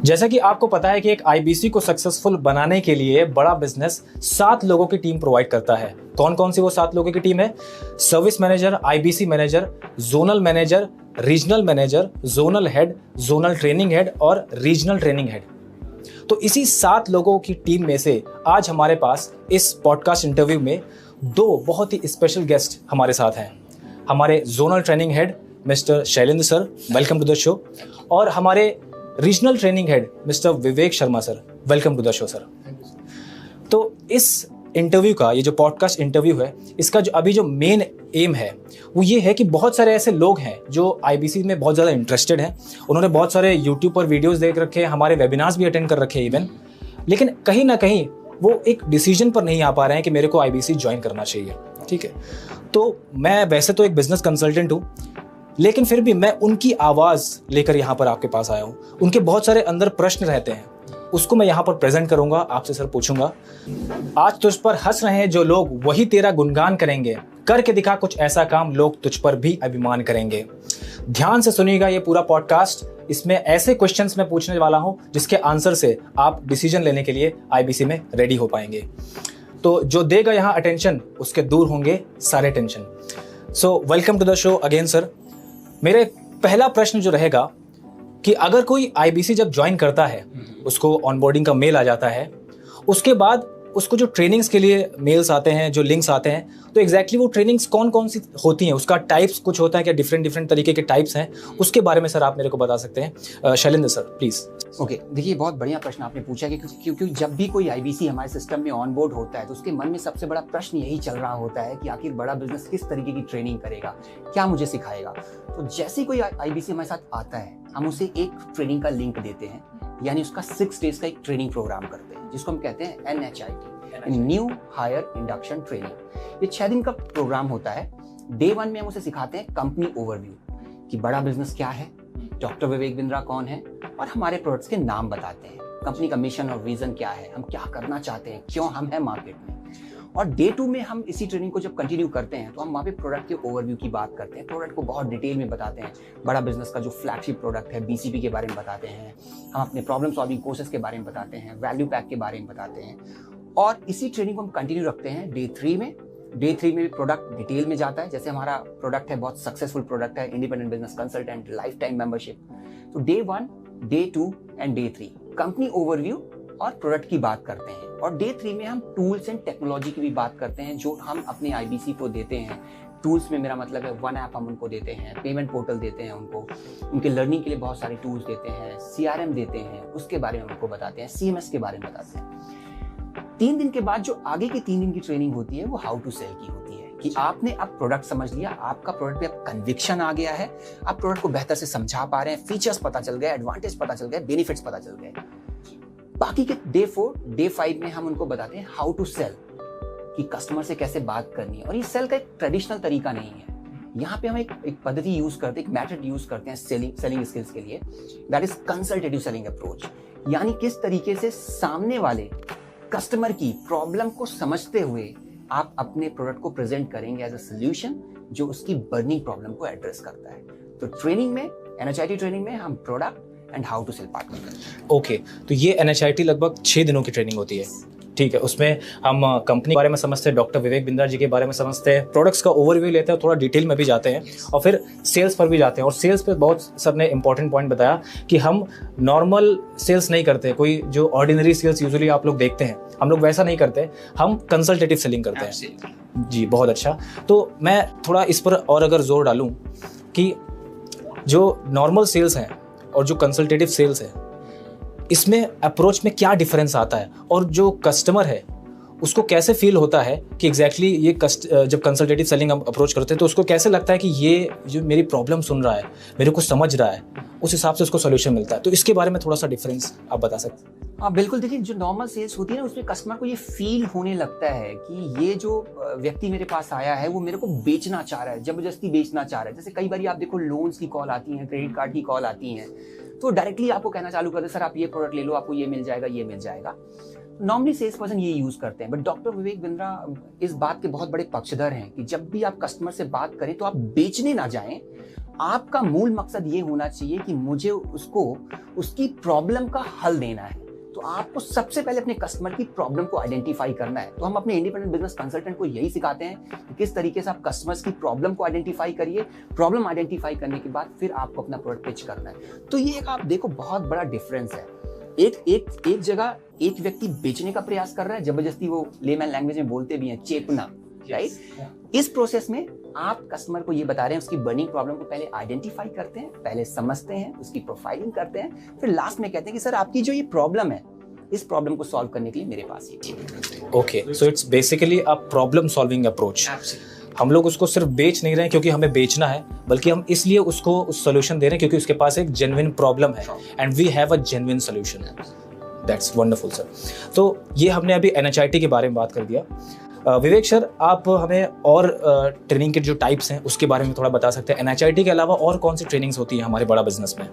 जैसा कि आपको पता है कि एक आईबीसी को सक्सेसफुल बनाने के लिए बड़ा बिजनेस 7 लोगों की टीम प्रोवाइड करता है। कौन कौन सी वो 7 लोगों की टीम है? Service manager, IBC manager, zonal manager, regional manager, zonal head, zonal training head और रीजनल ट्रेनिंग हेड। तो इसी 7 लोगों की टीम में से आज हमारे पास इस पॉडकास्ट इंटरव्यू में 2 बहुत ही स्पेशल गेस्ट हमारे साथ हैं। हमारे zonal training head mister Shailendra sir, welcome to the show, और हमारे regional training head mister Vivek Sharma sir, welcome to the show sir. तो इस इंटरव्यू का, ये जो पॉडकास्ट इंटरव्यू है, इसका जो मेन एम है वो ये है कि बहुत सारे ऐसे लोग हैं जो आईबीसी में बहुत ज़्यादा इंटरेस्टेड हैं। उन्होंने बहुत सारे यूट्यूब पर वीडियोस देख रखे हैं, हमारे वेबिनार्स भी अटेंड कर रखे हैं इवन, लेकिन कहीं ना कहीं वो एक डिसीजन पर नहीं आ पा रहे हैं कि मेरे को आईबीसी ज्वाइन करना चाहिए। ठीक है, तो मैं वैसे तो एक बिजनेस कंसल्टेंट हूँ, लेकिन फिर भी मैं उनकी आवाज़ लेकर यहाँ पर आपके पास आया हूँ। उनके बहुत सारे अंदर प्रश्न रहते हैं, उसको मैं यहाँ पर प्रेजेंट करूंगा, आपसे सर पूछूंगा। आज तुझ पर हंस रहे हैं जो लोग, वही तेरा गुणगान करेंगे, करके दिखा कुछ ऐसा काम, लोग तुझ पर भी अभिमान करेंगे। ध्यान से सुनिएगा ये पूरा पॉडकास्ट, इसमें ऐसे क्वेश्चंस मैं पूछने वाला हूँ जिसके आंसर से आप डिसीजन लेने के लिए आईबीसी में रेडी हो पाएंगे। तो जो देगा यहाँ अटेंशन, उसके दूर होंगे सारे tension. So welcome to the show again sir. मेरा पहला प्रश्न जो रहेगा कि अगर कोई आईबीसी जब ज्वाइन करता है, उसको ऑनबोर्डिंग का मेल आ जाता है, उसके बाद उसको जो ट्रेनिंग्स के लिए मेल्स आते हैं, जो लिंक्स आते हैं, तो एग्जैक्टली वो ट्रेनिंग्स कौन कौन सी होती हैं, उसका टाइप्स कुछ होता है क्या? डिफरेंट तरीके के टाइप्स हैं, उसके बारे में सर आप मेरे को बता सकते हैं? Shailendra sir please. ओके, देखिए बहुत बढ़िया प्रश्न आपने पूछा कि क्योंकि जब भी कोई आईबीसी हमारे सिस्टम में ऑन बोर्ड होता है तो उसके मन में सबसे बड़ा प्रश्न यही चल रहा होता है कि आखिर बड़ा बिजनेस किस तरीके की ट्रेनिंग करेगा, क्या मुझे सिखाएगा। तो जैसे कोई आईबीसी हमारे साथ आता है, हम उसे एक ट्रेनिंग का लिंक देते हैं, यानी उसका 6 डेज का एक ट्रेनिंग प्रोग्राम करते हैं जिसको हम कहते हैं NHIT, new hire induction training. ये 6 दिन का प्रोग्राम होता है। डे 1 में हम उसे सिखाते हैं कंपनी ओवरव्यू, कि बड़ा बिजनेस क्या है, डॉक्टर विवेक बिंद्रा कौन है, और हमारे प्रोडक्ट्स के नाम बताते हैं, कंपनी का मिशन और विजन क्या है, हम क्या करना चाहते हैं, क्यों हम हैं मार्केट में। और डे 2 में हम इसी ट्रेनिंग को जब कंटिन्यू करते हैं तो हम वहाँ पे प्रोडक्ट के ओवरव्यू की बात करते हैं, प्रोडक्ट को बहुत डिटेल में बताते हैं, बड़ा बिजनेस का जो फ्लैगशिप प्रोडक्ट है BCP के बारे में बताते हैं, हम अपने प्रॉब्लम सॉल्विंग कोर्सेज के बारे में बताते हैं, वैल्यू पैक के बारे में बताते हैं। और इसी ट्रेनिंग को हम कंटिन्यू रखते हैं डे 3 में। डे 3 में भी प्रोडक्ट डिटेल में जाता है। जैसे हमारा प्रोडक्ट है, बहुत सक्सेसफुल प्रोडक्ट है, independent business consultant, life time membership. तो day 1, day 2 and day 3 company overview और प्रोडक्ट की बात करते हैं। और डे 3 में हम टूल्स एंड टेक्नोलॉजी की भी बात करते हैं जो हम अपने आईबीसी को देते हैं। टूल्स में मेरा मतलब है वन ऐप हम उनको देते हैं, पेमेंट पोर्टल देते हैं उनको, उनके लर्निंग के लिए बहुत सारे टूल्स देते हैं, CRM देते हैं, उसके बारे में उनको बताते हैं, CMS के बारे में बताते हैं। 3 दिन के बाद जो आगे की 3 दिन की ट्रेनिंग होती है वो हाउ टू सेल की होती है, कि आपने अब प्रोडक्ट समझ लिया, आपका प्रोडक्ट पे अब कन्विक्शन आ गया है, आप प्रोडक्ट को बेहतर से समझा पा रहे हैं, फीचर्स पता चल गए, एडवांटेज पता चल गए, बेनिफिट्स पता चल गए। बाकी के डे 4, डे 5 में हम उनको बताते हैं हाउ टू सेल, कि कस्टमर से कैसे बात करनी है। और ये सेल का एक ट्रेडिशनल तरीका नहीं है, यहाँ पे हम एक पद्धति यूज करते हैं, एक मेथड यूज करते हैं सेलिंग स्किल्स के लिए, that is consultative selling approach. यानी किस तरीके से सामने वाले कस्टमर की प्रॉब्लम को समझते हुए आप अपने प्रोडक्ट को प्रेजेंट करेंगे एज अ सॉल्यूशन जो उसकी बर्निंग प्रॉब्लम को एड्रेस करता है। तो ट्रेनिंग में, NHIT ट्रेनिंग में हम product and how to sell part करते हैं। ओके, तो ये NHIT लगभग 6 दिनों की ट्रेनिंग होती है। ठीक है, उसमें हम कंपनी के बारे में समझते हैं, डॉक्टर विवेक बिंद्रा जी के बारे में समझते हैं, प्रोडक्ट्स का ओवरव्यू लेते हैं, थोड़ा डिटेल में भी जाते हैं, और फिर सेल्स पर भी जाते हैं। और सेल्स पे बहुत सर ने इंपॉर्टेंट पॉइंट बताया कि हम नॉर्मल सेल्स नहीं करते, कोई जो ऑर्डिनरी सेल्स यूजुअली आप लोग देखते हैं, हम लोग वैसा नहीं करते, हम कंसल्टेटिव सेलिंग करते हैं। जी, बहुत अच्छा। तो मैं थोड़ा इस पर और अगर जोर डालूं कि जो नॉर्मल सेल्स हैं और जो कंसल्टेटिव सेल्स है, इसमें अप्रोच में क्या डिफरेंस आता है, और जो कस्टमर है उसको कैसे फील होता है कि एग्जैक्टली ये जब कंसल्टेटिव सेलिंग हम अप्रोच करते हैं तो उसको कैसे लगता है कि ये जो मेरी प्रॉब्लम सुन रहा है, मेरे को समझ रहा है, उस हिसाब से उसको सॉल्यूशन मिलता है। तो इसके बारे में थोड़ा सा डिफरेंस आप बता सकते हैं? हाँ बिल्कुल, देखिए जो नॉर्मल सेल्स होती है ना, उसमें कस्टमर को ये फील होने लगता है कि ये जो व्यक्ति मेरे पास आया है वो मेरे को बेचना चाह रहा है, जबरदस्ती बेचना चाह रहा है। जैसे कई बार आप देखो लोन्स की कॉल आती हैं, क्रेडिट कार्ड की कॉल आती हैं, तो डायरेक्टली आपको कहना चालू कर दे, सर आप ये प्रोडक्ट ले लो, आपको ये मिल जाएगा, ये मिल जाएगा। नॉर्मली सेल्स पर्सन ये यूज करते हैं, बट डॉक्टर विवेक बिंद्रा इस बात के बहुत बड़े पक्षधर हैं कि जब भी आप कस्टमर से बात करें तो आप बेचने ना जाएं, आपका मूल मकसद ये होना चाहिए कि मुझे उसको उसकी प्रॉब्लम का हल देना है। तो आपको सबसे पहले अपने कस्टमर की प्रॉब्लम को आइडेंटिफाई करना है। तो हम अपने इंडिपेंडेंट बिजनेस कंसल्टेंट को यही सिखाते हैं कि किस तरीके से आप कस्टमर्स की प्रॉब्लम को आइडेंटिफाई करिए। प्रॉब्लम आइडेंटिफाई करने के बाद फिर आपको अपना प्रोडक्ट पिच करना है। तो ये एक आप देखो बहुत बड़ा डिफरेंस है। एक जगह एक व्यक्ति बेचने का प्रयास कर रहा है, जबरदस्ती वो लेमैन लैंग्वेज में बोलते भी हैं, चेपना, राइट। इस प्रोसेस में आप कस्टमर को ये बता रहे हैं उसकी बर्निंग प्रॉब्लम को पहले आइडेंटिफाई करते हैं, पहले समझते हैं, उसकी प्रोफाइलिंग करते हैं, फिर लास्ट में कहते हैं कि सर आपकी जो ये प्रॉब्लम है, इस प्रॉब्लम को सॉल्व करने के लिए मेरे पास ये चीज। Okay, so it's basically a problem solving approach. हम लोग उसको सिर्फ बेच नहीं रहे हैं क्योंकि हमें बेचना है, बल्कि हम इसलिए उसको उस सोल्यूशन दे रहे हैं क्योंकि उसके पास एक जेन्युइन प्रॉब्लम है and we have a genuine solution. That's wonderful sir. तो ये हमने अभी NHIT के बारे में बात कर दिया। विवेक सर, आप हमें और ट्रेनिंग के जो टाइप्स हैं उसके बारे में थोड़ा बता सकते हैं? NHIT के अलावा और कौन सी ट्रेनिंग्स होती है हमारे बड़ा बिजनेस में?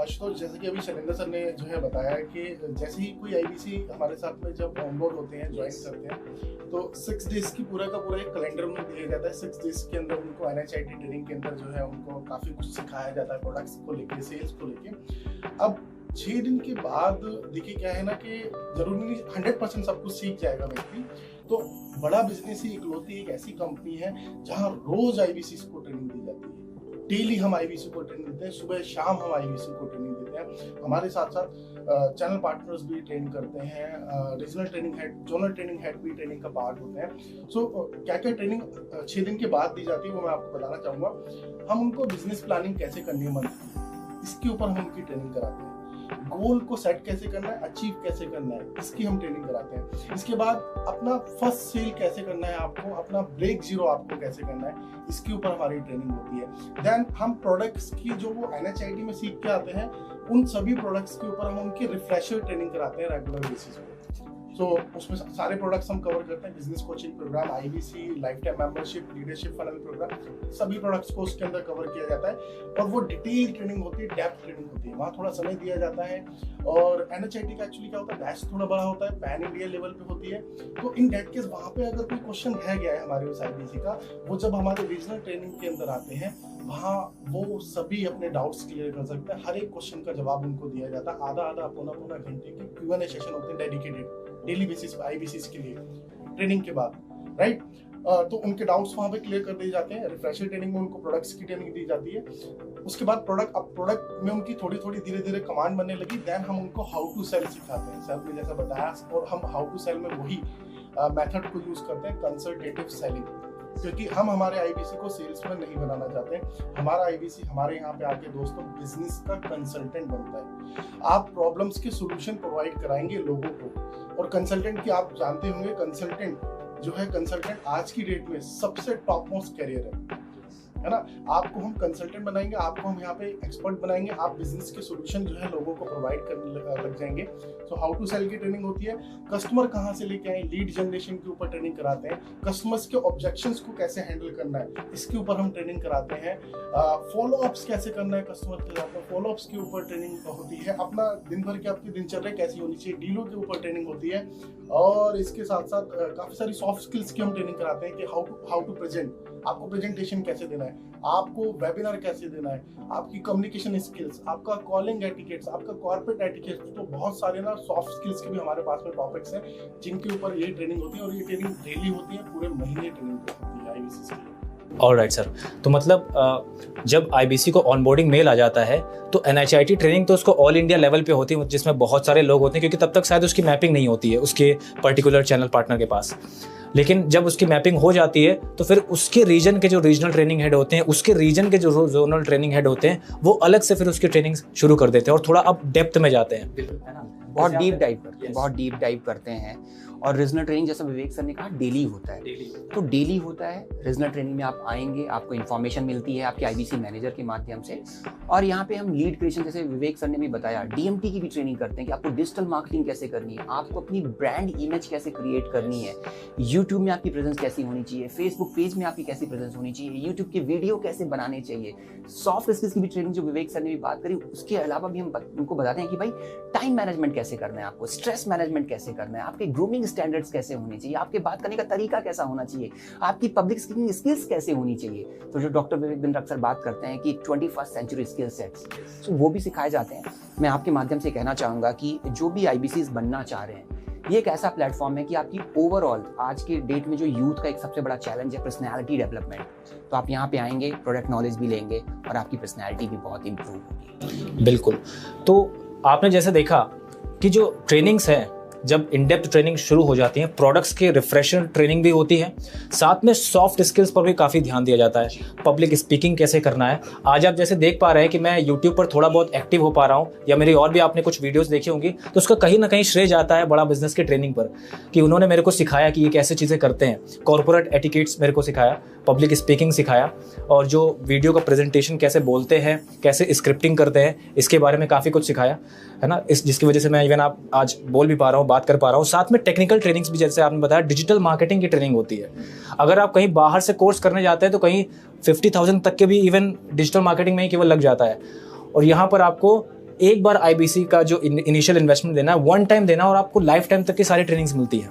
आशुतोष, जैसे कि अभी शैलेंद्र सर ने जो है बताया कि जैसे ही कोई IBC हमारे साथ में जब ऑनबोर्ड होते हैं, ज्वाइन करते हैं, तो 6 डेज की पूरा का पूरा एक कैलेंडर उनको दिया जाता है। 6 डेज के अंदर उनको NHIT ट्रेनिंग के अंदर जो है उनको काफ़ी कुछ सिखाया जाता है, प्रोडक्ट्स को लेके, सेल्स को लेके। अब 6 दिन के बाद देखिए क्या है ना कि जरूरी नहीं 100% सब कुछ सीख जाएगा व्यक्ति। तो बड़ा बिजनेस ही इकलौती एक ऐसी कंपनी है जहाँ रोज IBC को ट्रेनिंग दी जाती है। डेली हम IBC को ट्रेनिंग देते हैं, सुबह शाम हम IBC को ट्रेनिंग देते हैं। हमारे साथ साथ चैनल पार्टनर्स भी ट्रेन करते हैं, regional training head, zonal training head भी ट्रेनिंग का पार्ट होते हैं। सो क्या क्या ट्रेनिंग 6 दिन के बाद दी जाती है वो मैं आपको बताना चाहूँगा। हम उनको बिजनेस प्लानिंग कैसे करनी है मंथली, इसके ऊपर हम उनकी ट्रेनिंग कराते हैं। गोल को सेट कैसे करना है, अचीव कैसे करना है, इसकी हम ट्रेनिंग कराते हैं। इसके बाद अपना फर्स्ट सेल कैसे करना है आपको, अपना ब्रेक जीरो आपको कैसे करना है, इसके ऊपर हमारी ट्रेनिंग होती है। देन हम प्रोडक्ट्स की जो वो NHIT में सीख के आते हैं, उन सभी प्रोडक्ट्स के ऊपर हम उनकी रिफ्रेशर ट्रेनिंग कराते हैं रेगुलर बेसिस पे। तो उसमें सारे प्रोडक्ट्स हम कवर करते हैं, business coaching program, IBC, life time membership, leadership funnel program, सभी प्रोडक्ट्स को उसके अंदर कवर किया जाता है। और वो डिटेल ट्रेनिंग होती है, डेप्थ ट्रेनिंग होती है, वहाँ थोड़ा समय दिया जाता है। और NHIT का एक्चुअली क्या होता है, बैच थोड़ा बड़ा होता है, पैन इंडिया लेवल पे होती है। तो इन डेट केस वहाँ पे अगर कोई क्वेश्चन रह गया है हमारे उस IBC का, वो जब हमारे रीजनल ट्रेनिंग के अंदर आते हैं, वहाँ वो सभी अपने डाउट्स क्लियर कर सकते हैं। हर एक क्वेश्चन का जवाब उनको दिया जाता है। आधा पौना घंटे के Q&A सेशन होते हैं डेडिकेटेड डेली बेसिस पे IBCs के लिए ट्रेनिंग के बाद, राइट। तो उनके डाउट्स वहाँ पे क्लियर कर दिए जाते हैं। रिफ्रेशर ट्रेनिंग में उनको प्रोडक्ट्स की ट्रेनिंग दी जाती है। उसके बाद प्रोडक्ट में उनकी थोड़ी धीरे कमांड बनने लगी। देन हम उनको हाउ टू सेल सिखाते हैं, सर ने जैसा बताया। और हम हाउ टू सेल में वही मेथड को यूज करते हैं, कंसल्टेटिव सेलिंग, क्योंकि हम हमारे IBC को सेल्समैन नहीं बनाना चाहते। हमारा IBC हमारे यहाँ पे आके दोस्तों बिजनेस का कंसल्टेंट बनता है। आप प्रॉब्लम्स के सॉल्यूशन प्रोवाइड कराएंगे लोगों को। और कंसल्टेंट की आप जानते होंगे, कंसल्टेंट आज की डेट में सबसे टॉप मोस्ट कैरियर है ना। आपको हम कंसल्टेंट बनाएंगे, आपको हम यहाँ पे एक्सपर्ट बनाएंगे, आप बिजनेस के सॉल्यूशन जो है लोगों को प्रोवाइड करने लग जाएंगे। सो हाउ टू सेल की ट्रेनिंग होती है। कस्टमर कहाँ से लेके आए, लीड जनरेशन के ऊपर ट्रेनिंग कराते हैं। कस्टमर्स के ऑब्जेक्शंस को कैसे हैंडल करना है, इसके ऊपर हम ट्रेनिंग कराते हैं। फॉलो अप्स कैसे करना है कस्टमर के साथ, फॉलो अप्स के ऊपर ट्रेनिंग होती है। अपना दिन भर की आपकी दिनचर्या कैसी होनी चाहिए, डीलों के ऊपर ट्रेनिंग होती है। और इसके साथ साथ काफी सारी सॉफ्ट स्किल्स की हम ट्रेनिंग कराते हैं कि हाउ टू प्रेजेंट, आपको प्रेजेंटेशन कैसे देना है, आपको वेबिनार कैसे देना है, आपकी कम्युनिकेशन स्किल्स, आपका कॉलिंग एटिकेट्स, आपका कॉर्पोरेट एटिकेट्स। तो बहुत सारे ना सॉफ्ट स्किल्स के भी हमारे पास में टॉपिक्स हैं जिनके ऊपर ये ट्रेनिंग होती है। और ये ट्रेनिंग डेली होती है, पूरे महीने ट्रेनिंग होती है IBC के लिए। ऑलराइट सर, तो मतलब जब IBC को ऑनबोर्डिंग मेल आ जाता है तो NHIT ट्रेनिंग तो उसको ऑल इंडिया लेवल पे होती है, जिसमें बहुत सारे लोग होते हैं, क्योंकि तब तक शायद उसकी मैपिंग नहीं होती है उसके पर्टिकुलर चैनल पार्टनर के पास। लेकिन जब उसकी मैपिंग हो जाती है तो फिर उसके रीजन के जो रीजनल ट्रेनिंग हेड होते हैं, उसके रीजन के जो जोनल ट्रेनिंग हेड होते हैं, वो अलग से फिर उसकी ट्रेनिंग शुरू कर देते हैं और थोड़ा अब डेप्थ में जाते हैं, है ना। बहुत डीप डाइव करते हैं। और रीजनल ट्रेनिंग जैसा विवेक सर ने कहा डेली होता है। तो डेली होता है रीजनल ट्रेनिंग में, आप आएंगे, आपको इन्फॉर्मेशन मिलती है आपके IBC मैनेजर के माध्यम से। और यहाँ पे हम लीड क्रिएशन, जैसे विवेक सर ने भी बताया, DMT की भी ट्रेनिंग करते हैं कि आपको डिजिटल मार्केटिंग कैसे करनी है, आपको अपनी ब्रांड इमेज कैसे क्रिएट करनी है, यूट्यूब में आपकी प्रेजेंस कैसी होनी चाहिए, फेसबुक पेज में आपकी कैसी प्रेजेंस होनी चाहिए, यूट्यूब के वीडियो कैसे बनाने चाहिए। सॉफ्ट स्किल्स की भी ट्रेनिंग जो विवेक सर ने भी बात करी, उसके अलावा भी हम उनको बताते हैं कि भाई टाइम मैनेजमेंट कैसे करना है, आपको स्ट्रेस मैनेजमेंट कैसे करना है, आपके ग्रूमिंग स्टैंडर्ड्स कैसे होने चाहिए, आपके बात करने का तरीका कैसा होना चाहिए, आपकी पब्लिक स्पीकिंग स्किल्स कैसे होनी चाहिए। तो जो डॉक्टर विवेक बिंद्रा अक्सर बात करते हैं कि 21st सेंचुरी स्किल सेट्स, तो वो भी सिखाए जाते हैं। मैं आपके माध्यम से कहना चाहूँगा कि जो भी IBCs बनना चाह रहे हैं, ये एक ऐसा प्लेटफॉर्म है कि आपकी ओवरऑल आज के डेट में जो यूथ का एक सबसे बड़ा चैलेंज है पर्सनैलिटी डेवलपमेंट, तो आप यहाँ पे आएंगे, प्रोडक्ट नॉलेज भी लेंगे और आपकी पर्सनैलिटी भी बहुत इंप्रूव होगी। बिल्कुल। तो आपने जैसे देखा कि जो ट्रेनिंग्स हैं, जब इन डेप्थ ट्रेनिंग शुरू हो जाती है, प्रोडक्ट्स के रिफ्रेशर ट्रेनिंग भी होती है, साथ में सॉफ्ट स्किल्स पर भी काफ़ी ध्यान दिया जाता है। पब्लिक स्पीकिंग कैसे करना है, आज आप जैसे देख पा रहे हैं कि मैं यूट्यूब पर थोड़ा बहुत एक्टिव हो पा रहा हूँ, या मेरी और भी आपने कुछ वीडियोस देखी होंगी, तो उसका कहीं ना कहीं श्रेय जाता है बड़ा बिजनेस की ट्रेनिंग पर, कि उन्होंने मेरे को सिखाया कि ये कैसे चीज़ें करते हैं। कॉर्पोरेट एटिकेट्स मेरे को सिखाया, पब्लिक स्पीकिंग सिखाया, और जो वीडियो का प्रेजेंटेशन कैसे बोलते हैं, कैसे स्क्रिप्टिंग करते हैं, इसके बारे में काफ़ी कुछ सिखाया है ना, जिसकी वजह से मैं इवन आप आज बोल भी पा रहा हूँ, बात कर पा रहा हूँ। साथ में टेक्निकल ट्रेनिंग्स भी, जैसे आपने बताया, डिजिटल मार्केटिंग की ट्रेनिंग होती है। अगर आप कहीं बाहर से कोर्स करने जाते हैं तो कहीं 50,000 तक के भी इवन डिजिटल मार्केटिंग में ही केवल लग जाता है, और यहाँ पर आपको एक बार IBC का जो इनिशियल इन्वेस्टमेंट देना है, वन टाइम देना, और आपको लाइफ टाइम तक की सारी ट्रेनिंग्स मिलती है।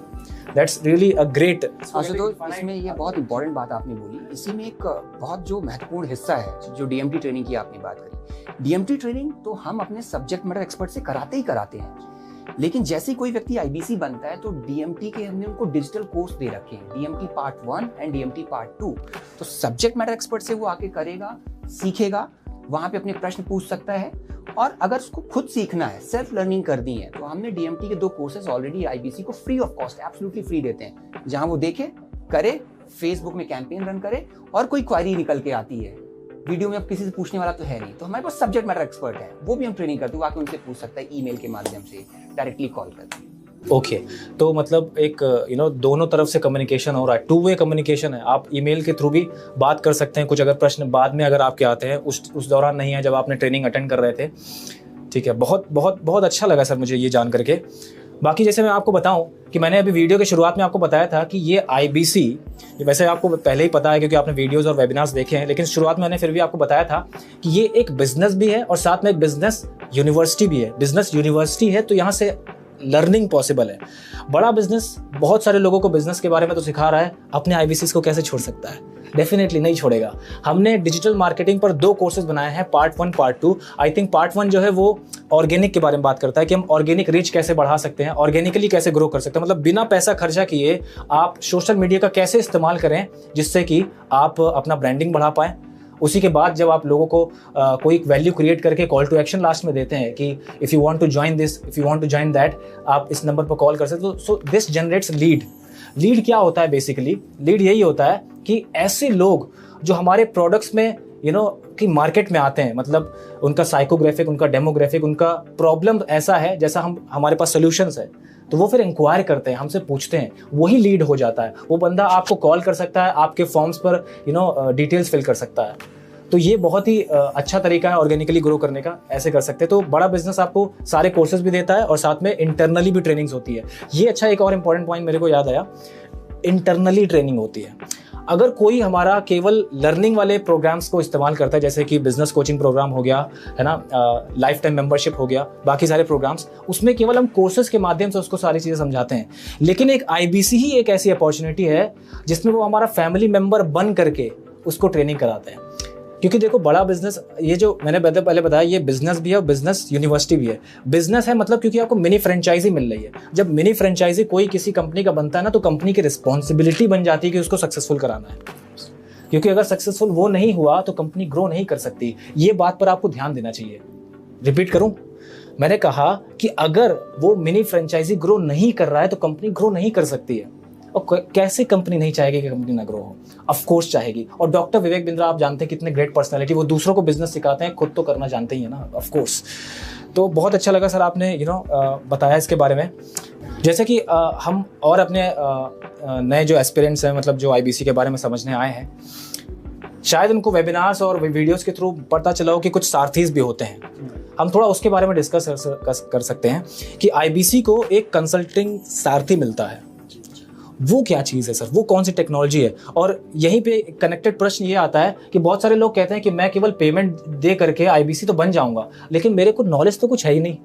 That's really a great. तो इसमें ये बहुत इंपॉर्टेंट बात आपने बोली, इसी में एक बहुत जो महत्वपूर्ण हिस्सा है जो DMT ट्रेनिंग की आपने बात करी। DMT ट्रेनिंग तो हम अपने सब्जेक्ट मैटर एक्सपर्ट से कराते ही कराते हैं, लेकिन जैसे कोई व्यक्ति IBC बनता है तो DMT के हमने उनको डिजिटल कोर्स दे रखे हैं, DMT part 1 and DMT part 2। तो सब्जेक्ट मैटर एक्सपर्ट से वो आके करेगा, सीखेगा, वहां पे अपने प्रश्न पूछ सकता है, और अगर उसको खुद सीखना है, सेल्फ लर्निंग करनी है, तो हमने DMT के 2 कोर्सेज ऑलरेडी IBC को free of cost, absolutely free देते हैं, जहां वो देखे, करे, फेसबुक में कैंपेन रन करे, और कोई क्वेरी निकल के आती है, वीडियो में अब किसी से पूछने वाला तो है नहीं, तो हमारे पास सब्जेक्ट मैटर एक्सपर्ट है, वो भी हम ट्रेनिंग करते हैं, आके उनसे पूछ सकता है, ईमेल के माध्यम से, डायरेक्टली कॉल करके। ओके तो मतलब एक दोनों तरफ से कम्युनिकेशन हो रहा है, 2 वे कम्युनिकेशन है। आप ईमेल के थ्रू भी बात कर सकते हैं, कुछ अगर प्रश्न बाद में अगर आपके आते हैं, उस दौरान नहीं है जब आपने ट्रेनिंग अटेंड कर रहे थे। ठीक है, बहुत बहुत बहुत अच्छा लगा सर मुझे ये जान करके। बाकी जैसे मैं आपको बताऊं कि मैंने अभी वीडियो के शुरुआत में आपको बताया था कि ये IBC, वैसे आपको पहले ही पता है क्योंकि आपने वीडियोस और वेबिनार्स देखे हैं, लेकिन शुरुआत में मैंने फिर भी आपको बताया था कि ये एक बिजनेस भी है और साथ में एक बिजनेस यूनिवर्सिटी भी है। बिजनेस यूनिवर्सिटी है तो यहाँ से लर्निंग पॉसिबल है। बड़ा बिजनेस बहुत सारे लोगों को बिजनेस के बारे में तो सिखा रहा है, अपने IBCs को कैसे छोड़ सकता है? डेफिनेटली नहीं छोड़ेगा। हमने डिजिटल मार्केटिंग पर 2 कोर्सेज बनाए हैं, part 1 part 2। I think part 1 जो है वो ऑर्गेनिक के बारे में बात करता है कि हम ऑर्गेनिक रीच कैसे बढ़ा सकते हैं, ऑर्गेनिकली कैसे ग्रो कर सकते हैं, मतलब बिना पैसा खर्चा किए आप सोशल मीडिया का कैसे इस्तेमाल करें जिससे कि आप अपना ब्रांडिंग बढ़ा पाएं। उसी के बाद जब आप लोगों को कोई एक वैल्यू क्रिएट करके कॉल टू एक्शन लास्ट में देते हैं कि if you want to join this, if you want to join that, आप इस नंबर पर कॉल कर सकते हो। So this generates lead. Lead क्या होता है? बेसिकली लीड यही होता है कि ऐसे लोग जो हमारे प्रोडक्ट्स में कि मार्केट में आते हैं, मतलब उनका साइकोग्राफिक, उनका डेमोग्राफिक, उनका प्रॉब्लम ऐसा है जैसा हमारे पास सोल्यूशंस है, तो वो फिर इंक्वायर करते हैं, हमसे पूछते हैं, वही लीड हो जाता है। वो बंदा आपको कॉल कर सकता है, आपके फॉर्म्स पर डिटेल्स फिल कर सकता है। तो ये बहुत ही अच्छा तरीका है ऑर्गेनिकली ग्रो करने का, ऐसे कर सकते हैं। तो बड़ा बिजनेस आपको सारे कोर्सेज भी देता है और साथ में इंटरनली भी ट्रेनिंग्स होती है। ये अच्छा एक और इम्पॉर्टेंट पॉइंट मेरे को याद आया, इंटरनली ट्रेनिंग होती है। अगर कोई हमारा केवल लर्निंग वाले प्रोग्राम्स को इस्तेमाल करता है, जैसे कि बिजनेस कोचिंग प्रोग्राम हो गया है ना, लाइफ टाइम मेंबरशिप हो गया, बाकी सारे प्रोग्राम्स, उसमें केवल हम कोर्सेज के माध्यम से उसको सारी चीज़ें समझाते हैं। लेकिन एक IBC ही एक ऐसी अपॉर्चुनिटी है जिसमें वो हमारा फैमिली मेंबर बन करके उसको ट्रेनिंग कराते हैं। क्योंकि देखो बड़ा बिजनेस, ये जो मैंने पहले बताया, ये बिजनेस भी है और बिजनेस यूनिवर्सिटी भी है। बिजनेस है मतलब क्योंकि आपको मिनी फ्रेंचाइजी मिल रही है। जब मिनी फ्रेंचाइजी कोई किसी कंपनी का बनता है ना, तो कंपनी की रिस्पॉन्सिबिलिटी बन जाती है कि उसको सक्सेसफुल कराना है, क्योंकि अगर सक्सेसफुल वो नहीं हुआ तो कंपनी ग्रो नहीं कर सकती। ये बात पर आपको ध्यान देना चाहिए। रिपीट करूं, मैंने कहा कि अगर वो मिनी फ्रेंचाइजी ग्रो नहीं कर रहा है तो कंपनी ग्रो नहीं कर सकती है। और कैसे कंपनी नहीं चाहेगी कि कंपनी ना ग्रो हो? ऑफ कोर्स चाहेगी। और डॉक्टर विवेक बिंद्रा आप जानते हैं कितने ग्रेट पर्सनालिटी, वो दूसरों को बिजनेस सिखाते हैं, खुद तो करना जानते ही है ना, ऑफ कोर्स। तो बहुत अच्छा लगा सर आपने बताया इसके बारे में। जैसे कि हम और अपने नए जो एस्पिरेंट्स हैं, मतलब जो IBC के बारे में समझने आए हैं, शायद उनको वेबिनार्स और वीडियोस के थ्रू पता चला हो कि कुछ सारथीज भी होते हैं। हम थोड़ा उसके बारे में डिस्कस कर सकते हैं कि IBC को एक कंसल्टिंग सारथी मिलता है। वो क्या चीज़ है सर, वो कौन सी टेक्नोलॉजी है? और यहीं पे कनेक्टेड प्रश्न ये आता है कि बहुत सारे लोग कहते हैं कि मैं केवल पेमेंट दे करके आईबीसी तो बन जाऊंगा, लेकिन मेरे को नॉलेज तो कुछ है ही नहीं।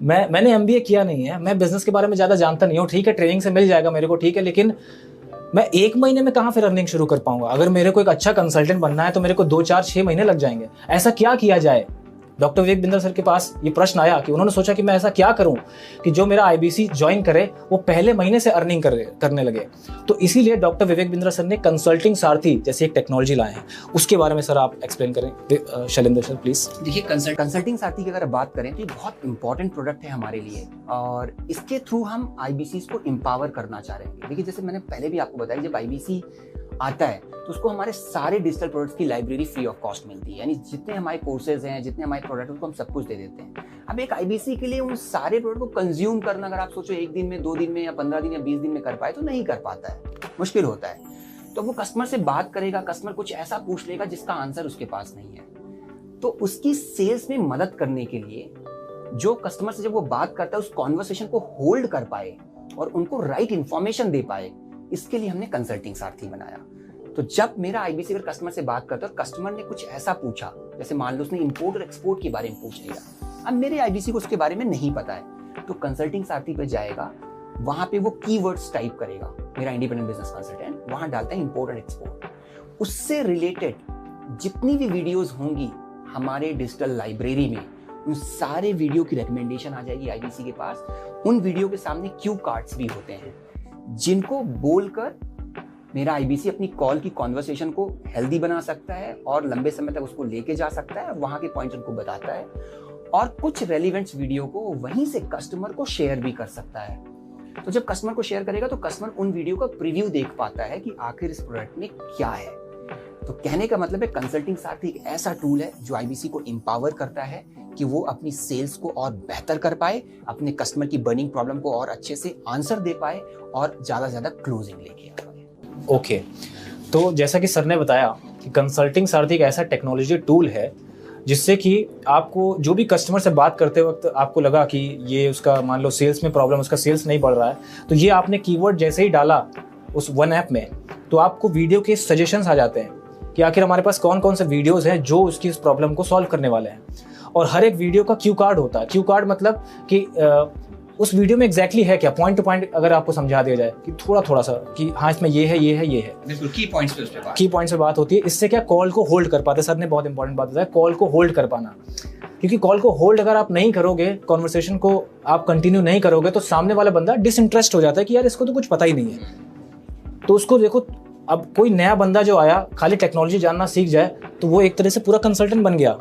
मैंने एमबीए किया नहीं है, मैं बिजनेस के बारे में ज़्यादा जानता नहीं हूँ। ठीक है, ट्रेनिंग से मिल जाएगा मेरे को, ठीक है, लेकिन मैं 1 महीने में कहाँ फिर अर्निंग शुरू कर पाऊंगा? अगर मेरे को एक अच्छा कंसल्टेंट बनना है तो मेरे को 2, 4, 6 महीने लग जाएंगे। ऐसा क्या किया जाए? डॉक्टर विवेक बिंद्रा सर के पास ये प्रश्न आया कि उन्होंने सोचा कि मैं ऐसा क्या करूं कि जो मेरा आईबीसी ज्वाइन करे वो पहले महीने से अर्निंग करने लगे। तो इसीलिए डॉक्टर विवेक बिंद्रा सर ने कंसल्टिंग सारथी जैसी एक टेक्नोलॉजी लाए हैं। उसके बारे में सर आप एक्सप्लेन करें शैलेंद्र सर प्लीज। देखिए, कंसल्टिंग सारथी की अगर बात करें तो ये बहुत इंपॉर्टेंट प्रोडक्ट है हमारे लिए, और इसके थ्रू हम आईबीसी को एम्पावर करना चाह रहे हैं। देखिए, जैसे मैंने पहले भी आपको बताया, जब आईबीसी आता है तो उसको हमारे सारे डिजिटल प्रोडक्ट्स की लाइब्रेरी फ्री ऑफ कॉस्ट मिलती है। यानी जितने हमारे कोर्सेज हैं, जितने हमारे प्रोडक्ट हैं, उसको हम सब कुछ दे देते हैं। अब एक आईबीसी के लिए उन सारे प्रोडक्ट को कंज्यूम करना, अगर आप सोचो 1 दिन में, 2 दिन में, या 15 दिन या 20 दिन में कर पाए, तो नहीं कर पाता है, मुश्किल होता है। तो वो कस्टमर से बात करेगा, कस्टमर कुछ ऐसा पूछ लेगा जिसका आंसर उसके पास नहीं है। तो उसकी सेल्स में मदद करने के लिए जो कस्टमर से जब वो बात करता है, उस कॉन्वर्सेशन को होल्ड कर पाए और उनको राइट इंफॉर्मेशन दे पाए, इसके लिए हमने कंसल्टिंग सारथी बनाया। तो जब मेरा आईबीसी अगर कस्टमर से बात करता है और कस्टमर ने कुछ ऐसा पूछा, जैसे मान लो उसने इंपोर्ट और एक्सपोर्ट के बारे में पूछ लिया, अब मेरे आईबीसी को उसके बारे में नहीं पता है, तो कंसल्टिंग सारथी पे जाएगा, वहां पे वो कीवर्ड्स टाइप करेगा, मेरा इंडिपेंडेंट बिजनेस कंसल्टेंट, वहां डालता है इंपोर्ट और एक्सपोर्ट। उससे रिलेटेड जितनी भी वीडियोस होंगी हमारे डिजिटल लाइब्रेरी में, उन सारे वीडियो की रिकमेंडेशन आ जाएगी आईबीसी के पास। उन वीडियो के सामने क्यू कार्ड्स भी होते हैं, जिनको बोलकर मेरा आईबीसी अपनी कॉल की कॉन्वर्सेशन को हेल्दी बना सकता है और लंबे समय तक उसको लेके जा सकता है, वहां के पॉइंट्स उनको बताता है, और कुछ रेलिवेंट्स वीडियो को वहीं से कस्टमर को शेयर भी कर सकता है। तो जब कस्टमर को शेयर करेगा तो कस्टमर उन वीडियो का प्रीव्यू देख पाता है कि आखिर इस प्रोडक्ट में क्या है। तो कहने का मतलब है, कंसल्टिंग सारथी एक ऐसा टूल है जो आईबीसी को एम्पावर करता है कि वो अपनी सेल्स को और बेहतर कर पाए, अपने कस्टमर की बर्निंग प्रॉब्लम को और अच्छे से आंसर दे पाए और ज्यादा से ज्यादा क्लोजिंग लेके आ पाए। ओके, तो जैसा कि सर ने बताया कि कंसल्टिंग सारथी एक ऐसा टेक्नोलॉजी टूल है जिससे कि आपको जो भी कस्टमर से बात करते वक्त आपको लगा कि ये उसका, मान लो सेल्स में प्रॉब्लम, उसका सेल्स नहीं बढ़ रहा है, तो ये आपने कीवर्ड जैसे ही डाला उस वन ऐप में, तो आपको वीडियो के सजेशंस आ जाते हैं कि आखिर हमारे पास कौन कौन से वीडियोस हैं जो उसकी इस प्रॉब्लम को सॉल्व करने वाले हैं। और हर एक वीडियो का क्यू कार्ड होता है। क्यू कार्ड मतलब कि उस वीडियो में एग्जैक्टली है क्या, पॉइंट टू पॉइंट अगर आपको समझा दिया जाए कि थोड़ा सा कि हाँ इसमें ये है, ये है, ये है, बिल्कुल की पॉइंट्स पे बात होती है। इससे क्या कॉल को होल्ड कर पाते, सर ने बहुत इंपॉर्टेंट बात बताया, कॉल को होल्ड कर पाना। क्योंकि कॉल को होल्ड अगर आप नहीं करोगे, कॉन्वर्सेशन को आप कंटिन्यू नहीं करोगे, तो सामने वाला बंदा डिसइंटरेस्ट हो जाता है कि यार इसको तो कुछ पता ही नहीं है। तो उसको देखो, अब कोई नया बंदा जो आया खाली टेक्नोलॉजी जानना सीख जाए तो वो एक तरह से पूरा कंसल्टेंट बन गया।